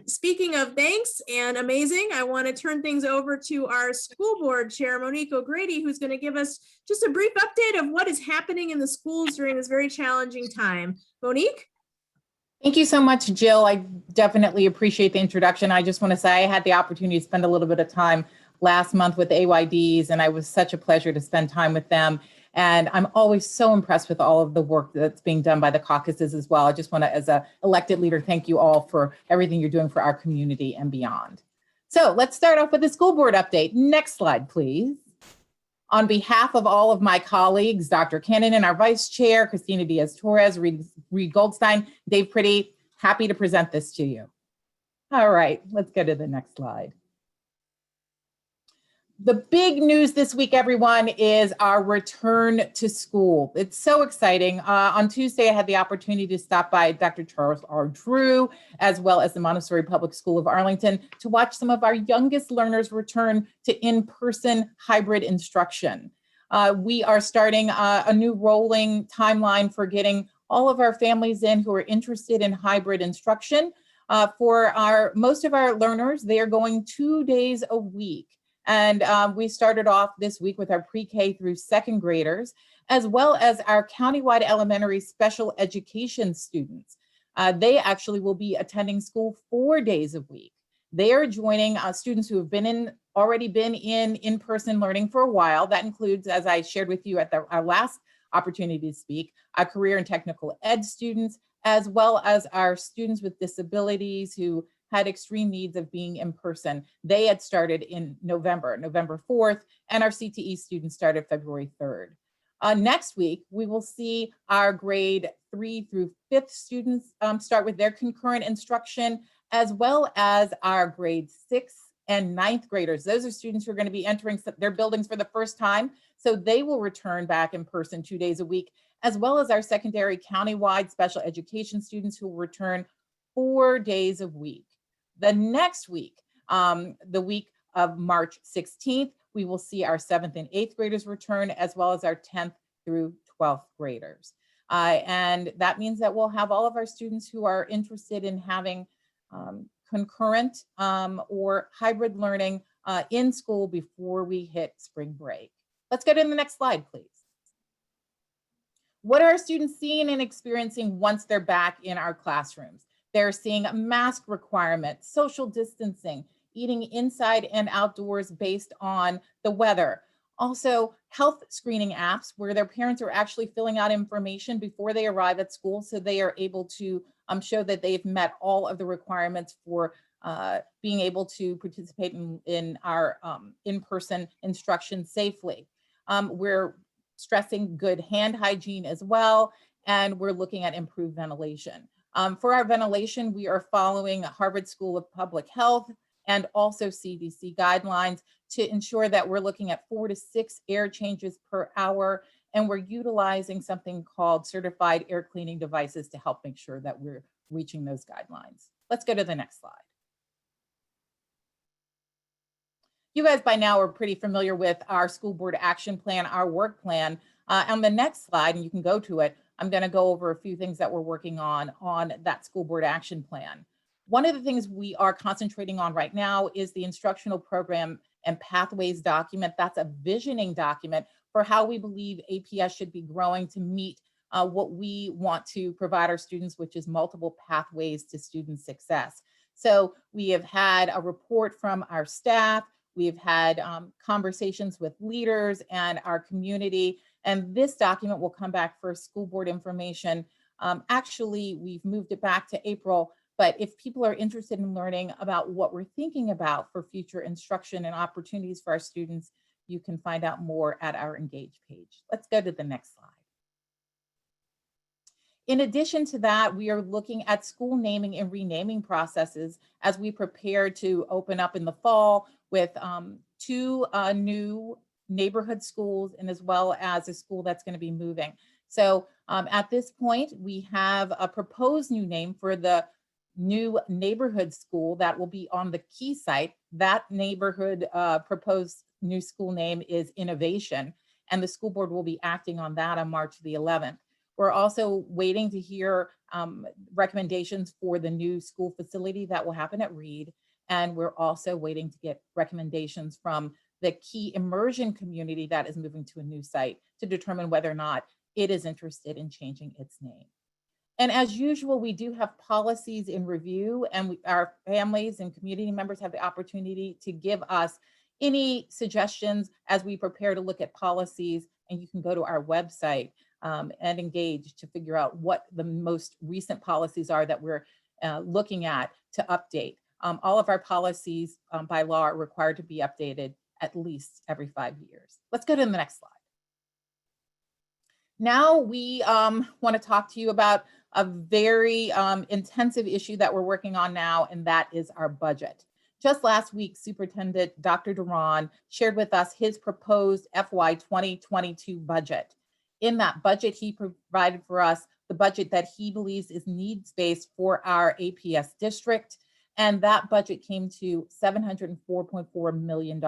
Speaking of thanks and amazing, I want to turn things over to our school board chair, Monique O'Grady, who's going to give us just a brief update of what is happening in the schools during this very challenging time. Monique?
Thank you so much, Jill. I definitely appreciate the introduction. I just want to say I had the opportunity to spend a little bit of time last month with AYDs, and it was such a pleasure to spend time with them. And I'm always so impressed with all of the work that's being done by the caucuses as well. I just want to, as an elected leader, thank you all for everything you're doing for our community and beyond. So let's start off with the school board update. Next slide, please. On behalf of all of my colleagues, Dr. Cannon and our vice chair, Christina Diaz-Torres, Reed Goldstein, Dave Pretty, happy to present this to you. All right, let's go to the next slide. The big news this week, everyone, is our return to school. It's so exciting. On Tuesday, I had the opportunity to stop by Dr. Charles R. Drew, as well as the Montessori Public School of Arlington, to watch some of our youngest learners return to in-person hybrid instruction. We are starting a new rolling timeline for getting all of our families in who are interested in hybrid instruction. For most of our learners, they are going 2 days a week. And we started off this week with our pre-K through second graders, as well as our countywide elementary special education students. They actually will be attending school 4 days a week. They are joining students who have already been in in-person learning for a while. That includes, as I shared with you at our last opportunity to speak, our career and technical ed students, as well as our students with disabilities who had extreme needs of being in person. They had started in November 4th, and our CTE students started February 3rd. Next week, we will see our grade 3 through 5th students start with their concurrent instruction, as well as our grade 6 and 9th graders. Those are students who are going to be entering their buildings for the first time. So they will return back in person 2 days a week, as well as our secondary countywide special education students who will return 4 days a week. The next week, the week of March 16th, we will see our 7th and 8th graders return, as well as our 10th through 12th graders. And that means that we'll have all of our students who are interested in having concurrent or hybrid learning in school before we hit spring break. Let's go to the next slide, please. What are our students seeing and experiencing once they're back in our classrooms? They're seeing mask requirements, social distancing, eating inside and outdoors based on the weather. Also, health screening apps where their parents are actually filling out information before they arrive at school, so they are able to show that they've met all of the requirements for being able to participate in our in-person instruction safely. We're stressing good hand hygiene as well, and we're looking at improved ventilation. For our ventilation, we are following Harvard School of Public Health and also CDC guidelines to ensure that we're looking at 4 to 6 air changes per hour, and we're utilizing something called certified air cleaning devices to help make sure that we're reaching those guidelines. Let's go to the next slide. You guys by now are pretty familiar with our school board action plan, our work plan. On the next slide, and you can go to it, I'm going to go over a few things that we're working on that school board action plan. One of the things we are concentrating on right now is the instructional program and pathways document. That's a visioning document for how we believe APS should be growing to meet what we want to provide our students, which is multiple pathways to student success. So we have had a report from our staff. We've had conversations with leaders and our community, and this document will come back for school board information. Actually, we've moved it back to April, but if people are interested in learning about what we're thinking about for future instruction and opportunities for our students, you can find out more at our Engage page. Let's go to the next slide. In addition to that, we are looking at school naming and renaming processes as we prepare to open up in the fall with 2 new neighborhood schools, and as well as a school that's going to be moving. So at this point, we have a proposed new name for the new neighborhood school that will be on the Key site. That neighborhood proposed new school name is Innovation, and the school board will be acting on that on March the 11th. We're also waiting to hear recommendations for the new school facility that will happen at Reed. And we're also waiting to get recommendations from the Key immersion community that is moving to a new site to determine whether or not it is interested in changing its name. And as usual, we do have policies in review, and our families and community members have the opportunity to give us any suggestions as we prepare to look at policies. And you can go to our website and Engage to figure out what the most recent policies are that we're looking at to update. All of our policies by law are required to be updated at least every 5 years. Let's go to the next slide. Now we want to talk to you about a very intensive issue that we're working on now, and that is our budget. Just last week, Superintendent Dr. Duran shared with us his proposed FY 2022 budget. In that budget, he provided for us the budget that he believes is needs-based for our APS district, and that budget came to $704.4 million.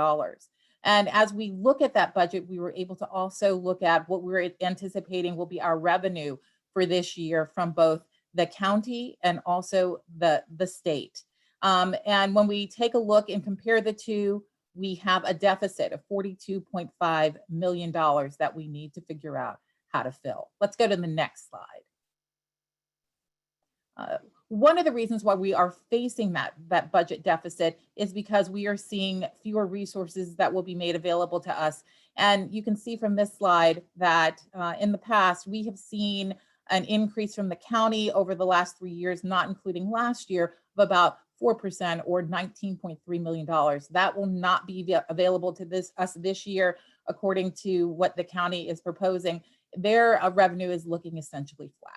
And as we look at that budget, we were able to also look at what we're anticipating will be our revenue for this year from both the county and also the state. And when we take a look and compare the two, we have a deficit of $42.5 million that we need to figure out how to fill. Let's go to the next slide. One of the reasons why we are facing that budget deficit is because we are seeing fewer resources that will be made available to us. And you can see from this slide that in the past, we have seen an increase from the county over the last 3 years, not including last year, of about 4% or $19.3 million. That will not be available to us this year, according to what the county is proposing. Their revenue is looking essentially flat.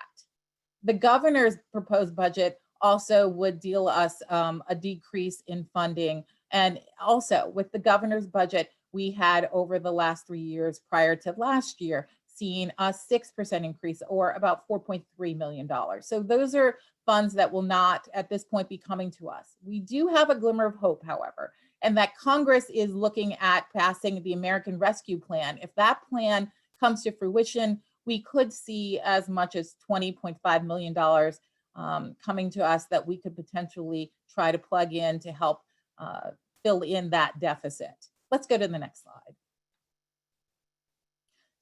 The governor's proposed budget also would deal us a decrease in funding, And also with the governor's budget, we had over the last 3 years prior to last year, seen a 6% increase or about $4.3 million. So those are funds that will not at this point be coming to us. We do have a glimmer of hope, however, and that Congress is looking at passing the American Rescue Plan. If that plan comes to fruition, we could see as much as $20.5 million coming to us that we could potentially try to plug in to help fill in that deficit. Let's go to the next slide.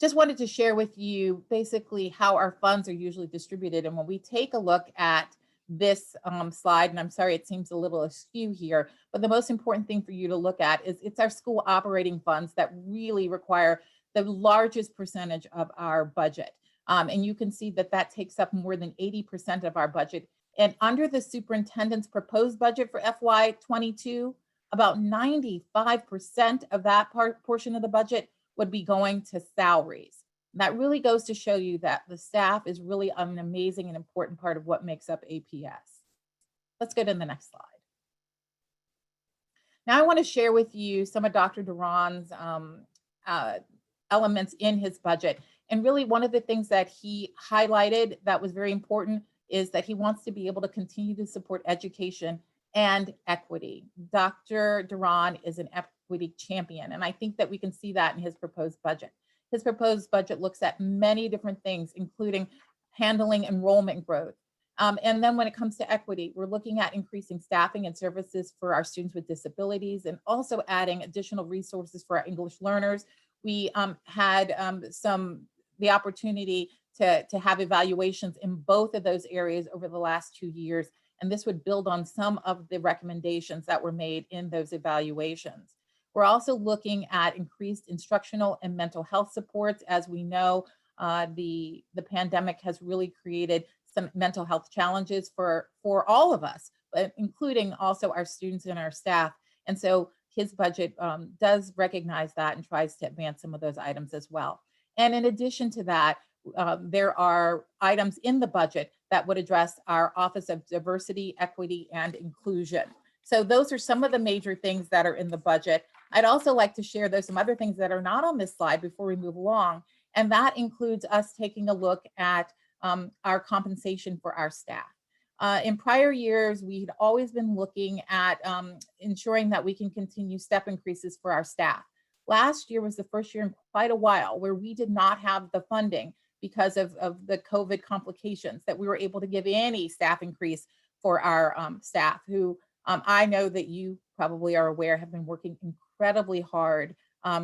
Just wanted to share with you basically how our funds are usually distributed. And when we take a look at this slide, and I'm sorry, it seems a little askew here, but the most important thing for you to look at is it's our school operating funds that really require the largest percentage of our budget. And you can see that that takes up more than 80% of our budget. And under the superintendent's proposed budget for FY22, about 95% of that portion of the budget would be going to salaries. That really goes to show you that the staff is really an amazing and important part of what makes up APS. Let's go to the next slide. Now I want to share with you some of Dr. Duran's elements in his budget. And really one of the things that he highlighted that was very important is that he wants to be able to continue to support education and equity. Dr. Duran is an equity champion, and I think that we can see that in his proposed budget. His proposed budget looks at many different things, including handling enrollment growth. And then when it comes to equity, we're looking at increasing staffing and services for our students with disabilities and also adding additional resources for our English learners. We had the opportunity to have evaluations in both of those areas over the last 2 years. And this would build on some of the recommendations that were made in those evaluations. We're also looking at increased instructional and mental health supports. As we know, the pandemic has really created some mental health challenges for all of us, but including also our students and our staff. And so his budget does recognize that and tries to advance some of those items as well. And in addition to that, there are items in the budget that would address our Office of Diversity, Equity, and Inclusion. So those are some of the major things that are in the budget. I'd also like to share there's some other things that are not on this slide before we move along. And that includes us taking a look at our compensation for our staff. In prior years, we had always been looking at ensuring that we can continue step increases for our staff. Last year was the first year in quite a while where we did not have the funding because of the COVID complications that we were able to give any staff increase for our staff who I know that you probably are aware have been working incredibly hard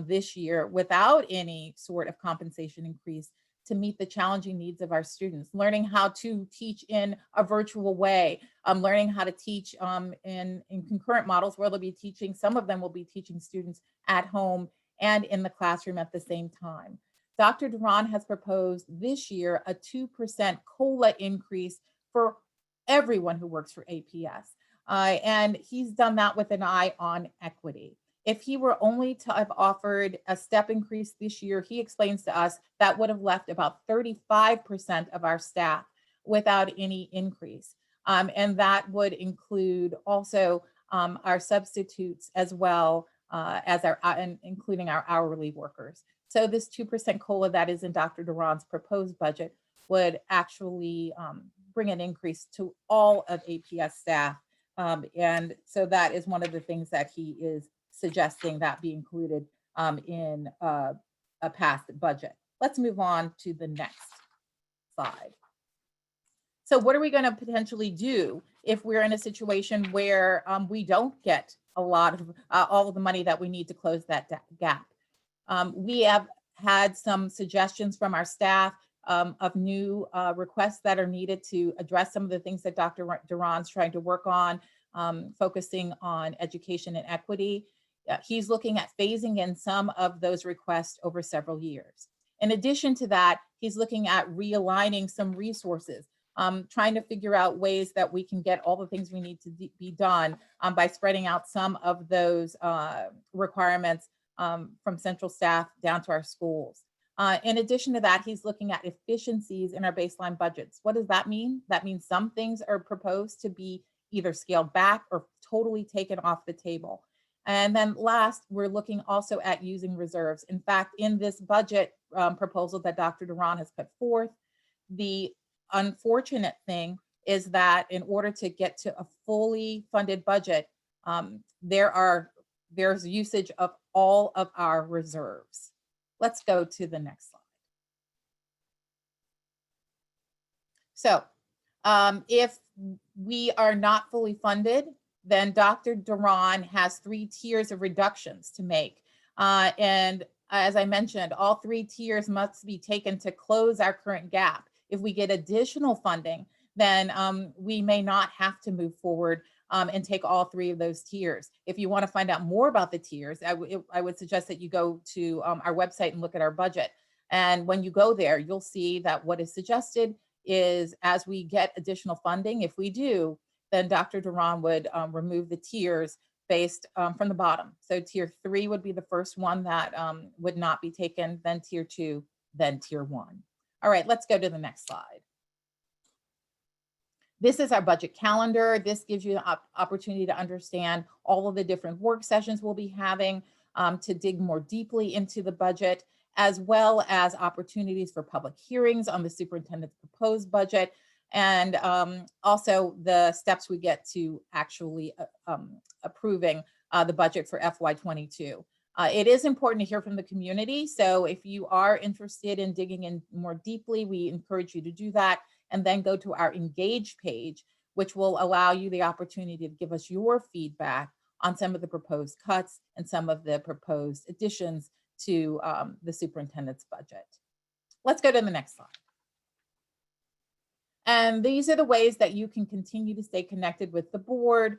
this year without any sort of compensation increase to meet the challenging needs of our students, learning how to teach in a virtual way, learning how to teach in concurrent models where they'll be teaching, some of them will be teaching students at home and in the classroom at the same time. Dr. Duran has proposed this year a 2% COLA increase for everyone who works for APS. And he's done that with an eye on equity. If he were only to have offered a step increase this year, he explains to us that would have left about 35% of our staff without any increase. And that would include also our substitutes as well as including our hourly workers. So this 2% COLA that is in Dr. Duran's proposed budget would actually bring an increase to all of APS staff. And so that is one of the things that he is suggesting that be included in a passed budget. Let's move on to the next slide. So what are we going to potentially do if we're in a situation where we don't get a lot of all of the money that we need to close that gap? We have had some suggestions from our staff of new requests that are needed to address some of the things that Dr. Duran's trying to work on, focusing on education and equity. He's looking at phasing in some of those requests over several years. In addition to that, he's looking at realigning some resources, trying to figure out ways that we can get all the things we need to be done by spreading out some of those requirements from central staff down to our schools. In addition to that, he's looking at efficiencies in our baseline budgets. What does that mean? That means some things are proposed to be either scaled back or totally taken off the table. And then last, we're looking also at using reserves. In fact, in this budget proposal that Dr. Duran has put forth, the unfortunate thing is that in order to get to a fully funded budget, there's usage of all of our reserves. Let's go to the next slide. So if we are not fully funded, then Dr. Duran has 3 tiers of reductions to make. And as I mentioned, all 3 tiers must be taken to close our current gap. If we get additional funding, then we may not have to move forward and take all 3 of those tiers. If you want to find out more about the tiers, I would suggest that you go to our website and look at our budget. And when you go there, you'll see that what is suggested is as we get additional funding, if we do, then Dr. Duran would remove the tiers based from the bottom. So tier 3 would be the first one that would not be taken, then tier 2, then tier 1. All right, let's go to the next slide. This is our budget calendar. This gives you the opportunity to understand all of the different work sessions we'll be having to dig more deeply into the budget, as well as opportunities for public hearings on the superintendent's proposed budget, and also the steps we get to actually approving the budget for FY22. It is important to hear from the community. So if you are interested in digging in more deeply, we encourage you to do that, and then go to our Engage page, which will allow you the opportunity to give us your feedback on some of the proposed cuts and some of the proposed additions to the superintendent's budget. Let's go to the next slide. And these are the ways that you can continue to stay connected with the board.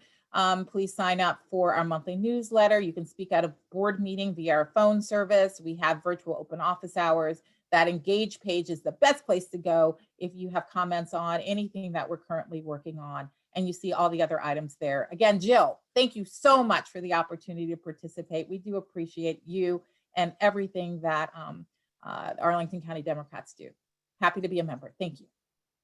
Please sign up for our monthly newsletter. You can speak at a board meeting via our phone service. We have virtual open office hours. That Engage page is the best place to go if you have comments on anything that we're currently working on. And you see all the other items there. Again, Jill, thank you so much for the opportunity to participate. We do appreciate you and everything that Arlington County Democrats do. Happy to be a member. Thank you.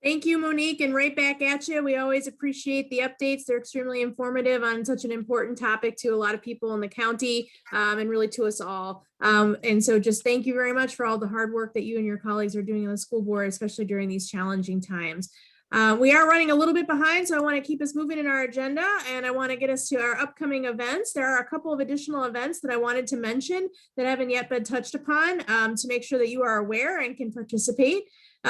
Thank you, Monique, and right back at you. We always appreciate the updates. They're extremely informative on such an important topic to a lot of people in the county and really to us all. And so just thank you very much for all the hard work that you and your colleagues are doing on the school board, especially during these challenging times. We are running a little bit behind, so I want to keep us moving in our agenda, and I want to get us to our upcoming events. There are a couple of additional events that I wanted to mention that haven't yet been touched upon to make sure that you are aware and can participate.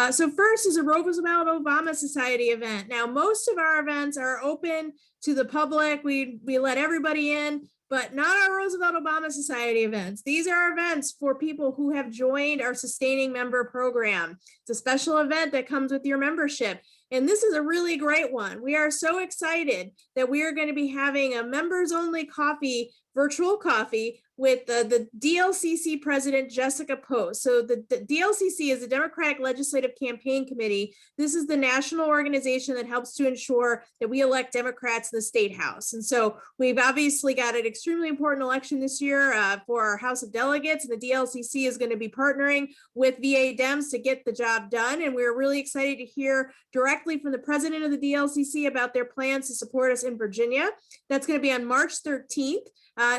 So first is a Roosevelt Obama Society event. Now, most of our events are open to the public. We let everybody in, but not our Roosevelt Obama Society events. These are events for people who have joined our sustaining member program. It's a special event that comes with your membership. And this is a really great one. We are so excited that we are going to be having a members only coffee, virtual coffee with the DLCC president, Jessica Post. So the DLCC is the Democratic Legislative Campaign Committee. This is the national organization that helps to ensure that we elect Democrats in the state house. And so we've obviously got an extremely important election this year for our House of Delegates, and the DLCC is going to be partnering with VA Dems to get the job done. And we're really excited to hear directly from the president of the DLCC about their plans to support us in Virginia. That's going to be on March 13th.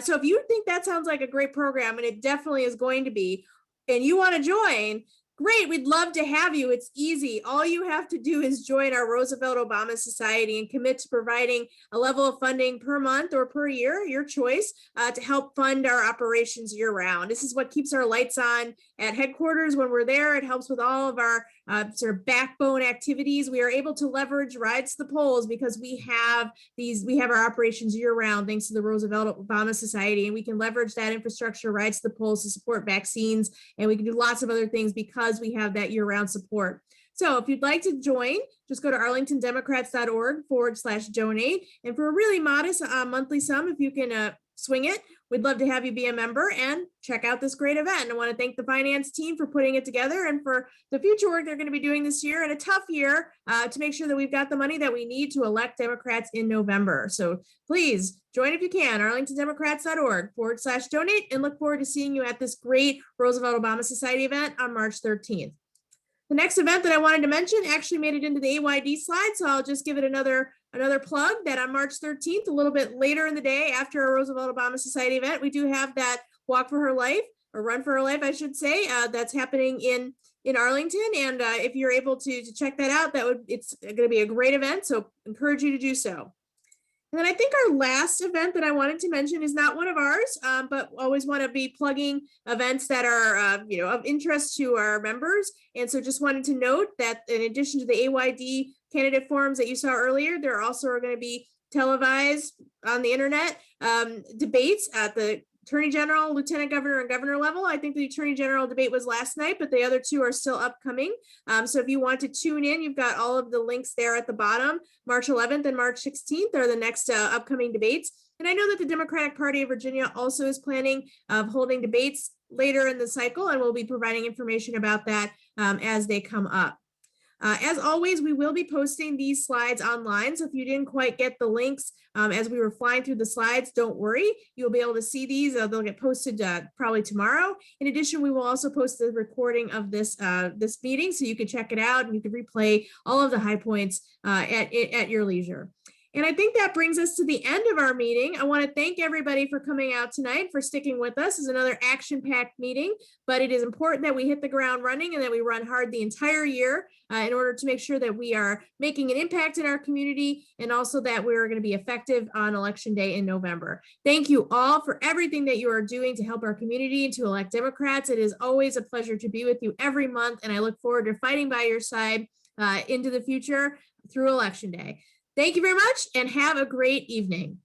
So if you think that sounds like a great program, and it definitely is going to be, and you want to join, great, we'd love to have you. It's easy. All you have to do is join our Roosevelt Obama Society and commit to providing a level of funding per month or per year, your choice, to help fund our operations year round. This is what keeps our lights on at headquarters when we're there. It helps with all of our sort of backbone activities. We are able to leverage rides to the polls because we have our operations year round thanks to the Roosevelt Obama Society, and we can leverage that infrastructure, rides to the polls, to support vaccines, and we can do lots of other things because we have that year round support. So if you'd like to join, just go to arlingtondemocrats.org/donate. And for a really modest monthly sum, if you can swing it, we'd love to have you be a member and check out this great event. And I want to thank the finance team for putting it together and for the future work they're going to be doing this year, and a tough year to make sure that we've got the money that we need to elect Democrats in November. So please join if you can, arlingtondemocrats.org/donate, and look forward to seeing you at this great Roosevelt Obama Society event on March 13th. The next event that I wanted to mention actually made it into the AYD slide, so I'll just give it another plug that on March 13th, a little bit later in the day after our Roosevelt Obama Society event, we do have that Walk for Her Life, or Run for Her Life, I should say, that's happening in Arlington. And if you're able to check that out, it's going to be a great event. So encourage you to do so. And then I think our last event that I wanted to mention is not one of ours, but always want to be plugging events that are of interest to our members. And so just wanted to note that in addition to the AYD candidate forums that you saw earlier, there also are going to be televised on the internet debates at the Attorney General, Lieutenant Governor, and Governor level. I think the Attorney General debate was last night, but the other two are still upcoming. So if you want to tune in, you've got all of the links there at the bottom. March 11th and March 16th are the next upcoming debates. And I know that the Democratic Party of Virginia also is planning of holding debates later in the cycle, and we'll be providing information about that as they come up. As always, we will be posting these slides online. So if you didn't quite get the links as we were flying through the slides, don't worry. You'll be able to see these. They'll get posted probably tomorrow. In addition, we will also post the recording of this meeting so you can check it out and you can replay all of the high points at your leisure. And I think that brings us to the end of our meeting. I want to thank everybody for coming out tonight, for sticking with us. It's another action-packed meeting, but it is important that we hit the ground running and that we run hard the entire year in order to make sure that we are making an impact in our community and also that we're going to be effective on Election Day in November. Thank you all for everything that you are doing to help our community and to elect Democrats. It is always a pleasure to be with you every month, and I look forward to fighting by your side into the future through Election Day. Thank you very much and have a great evening.